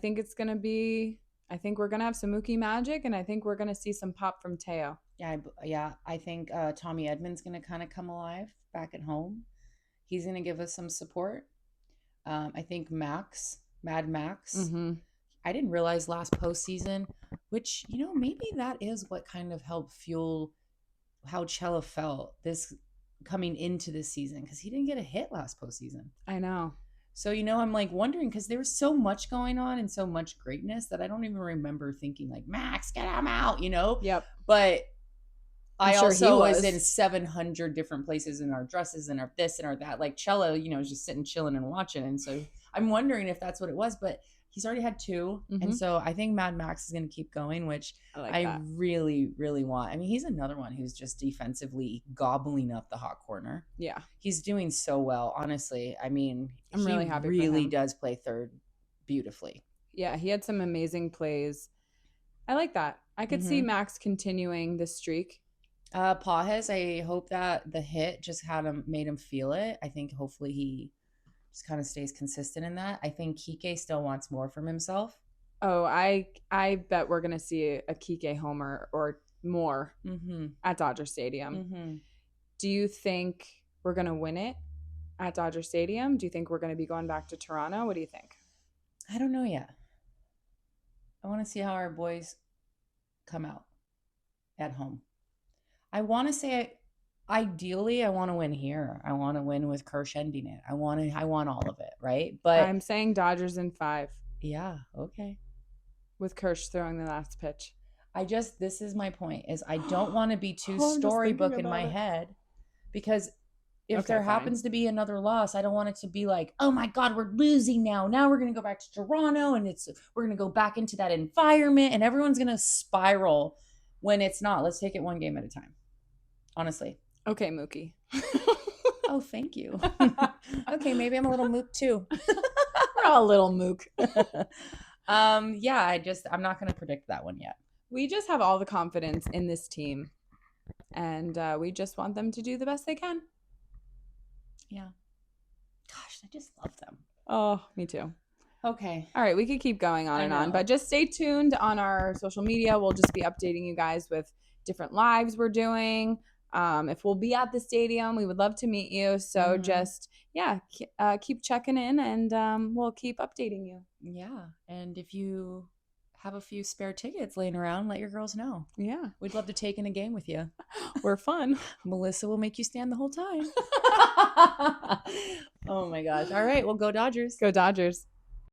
think we're going to have some Mookie magic, and I think we're going to see some pop from Teo. Yeah. I think Tommy Edman's going to kind of come alive back at home. He's going to give us some support. I think Mad Max. I didn't realize last postseason, which, you know, maybe that is what kind of helped fuel how Chella felt. This coming into this season because he didn't get a hit last postseason. I know. So, I'm like wondering because there was so much going on and so much greatness that I don't even remember thinking like, Max, get him out, Yep. But I sure also he was was in 700 different places in our dresses and our this and our that. Like Cello, was just sitting, chilling and watching. And so I'm wondering if that's what it was, but he's already had 2. And so I think Mad Max is going to keep going, which I really, really want. I mean, he's another one who's just defensively gobbling up the hot corner. Yeah. He's doing so well, honestly. I mean, I'm really happy he really for him. does play third beautifully. Yeah, he had some amazing plays. I like that. I could see Max continuing this streak. Pajes, I hope that the hit just made him feel it. I think hopefully he just kind of stays consistent in that. I think Kike still wants more from himself. Oh, I bet we're gonna see a Kike homer or more at Dodger Stadium. Do you think we're gonna win it at Dodger Stadium? Do you think we're gonna be going back to Toronto? What do you think? I don't know yet. I want to see how our boys come out at home. I want to say, ideally, I want to win here. I want to win with Kersh ending it. I want all of it, right? But I'm saying Dodgers in 5. Yeah, okay. With Kersh throwing the last pitch. This is my point, is I don't want to be too storybook in my head, because if there happens to be another loss, I don't want it to be like, oh my God, we're losing now. Now we're going to go back to Toronto and we're going to go back into that environment and everyone's going to spiral when it's not. Let's take it one game at a time. Honestly. Okay, Mookie. Oh, thank you. Okay, maybe I'm a little mook too. We're all a little mook. Yeah, I'm not going to predict that one yet. We just have all the confidence in this team, and we just want them to do the best they can. Yeah. Gosh, I just love them. Oh, me too. Okay. All right, we could keep going on and on, but just stay tuned on our social media. We'll just be updating you guys with different lives we're doing. If we'll be at the stadium, we would love to meet you. So just, keep checking in and we'll keep updating you. Yeah. And if you have a few spare tickets laying around, let your girls know. Yeah. We'd love to take in a game with you. We're fun. Melissa will make you stand the whole time. Oh my gosh. All right. Well, go Dodgers. Go Dodgers.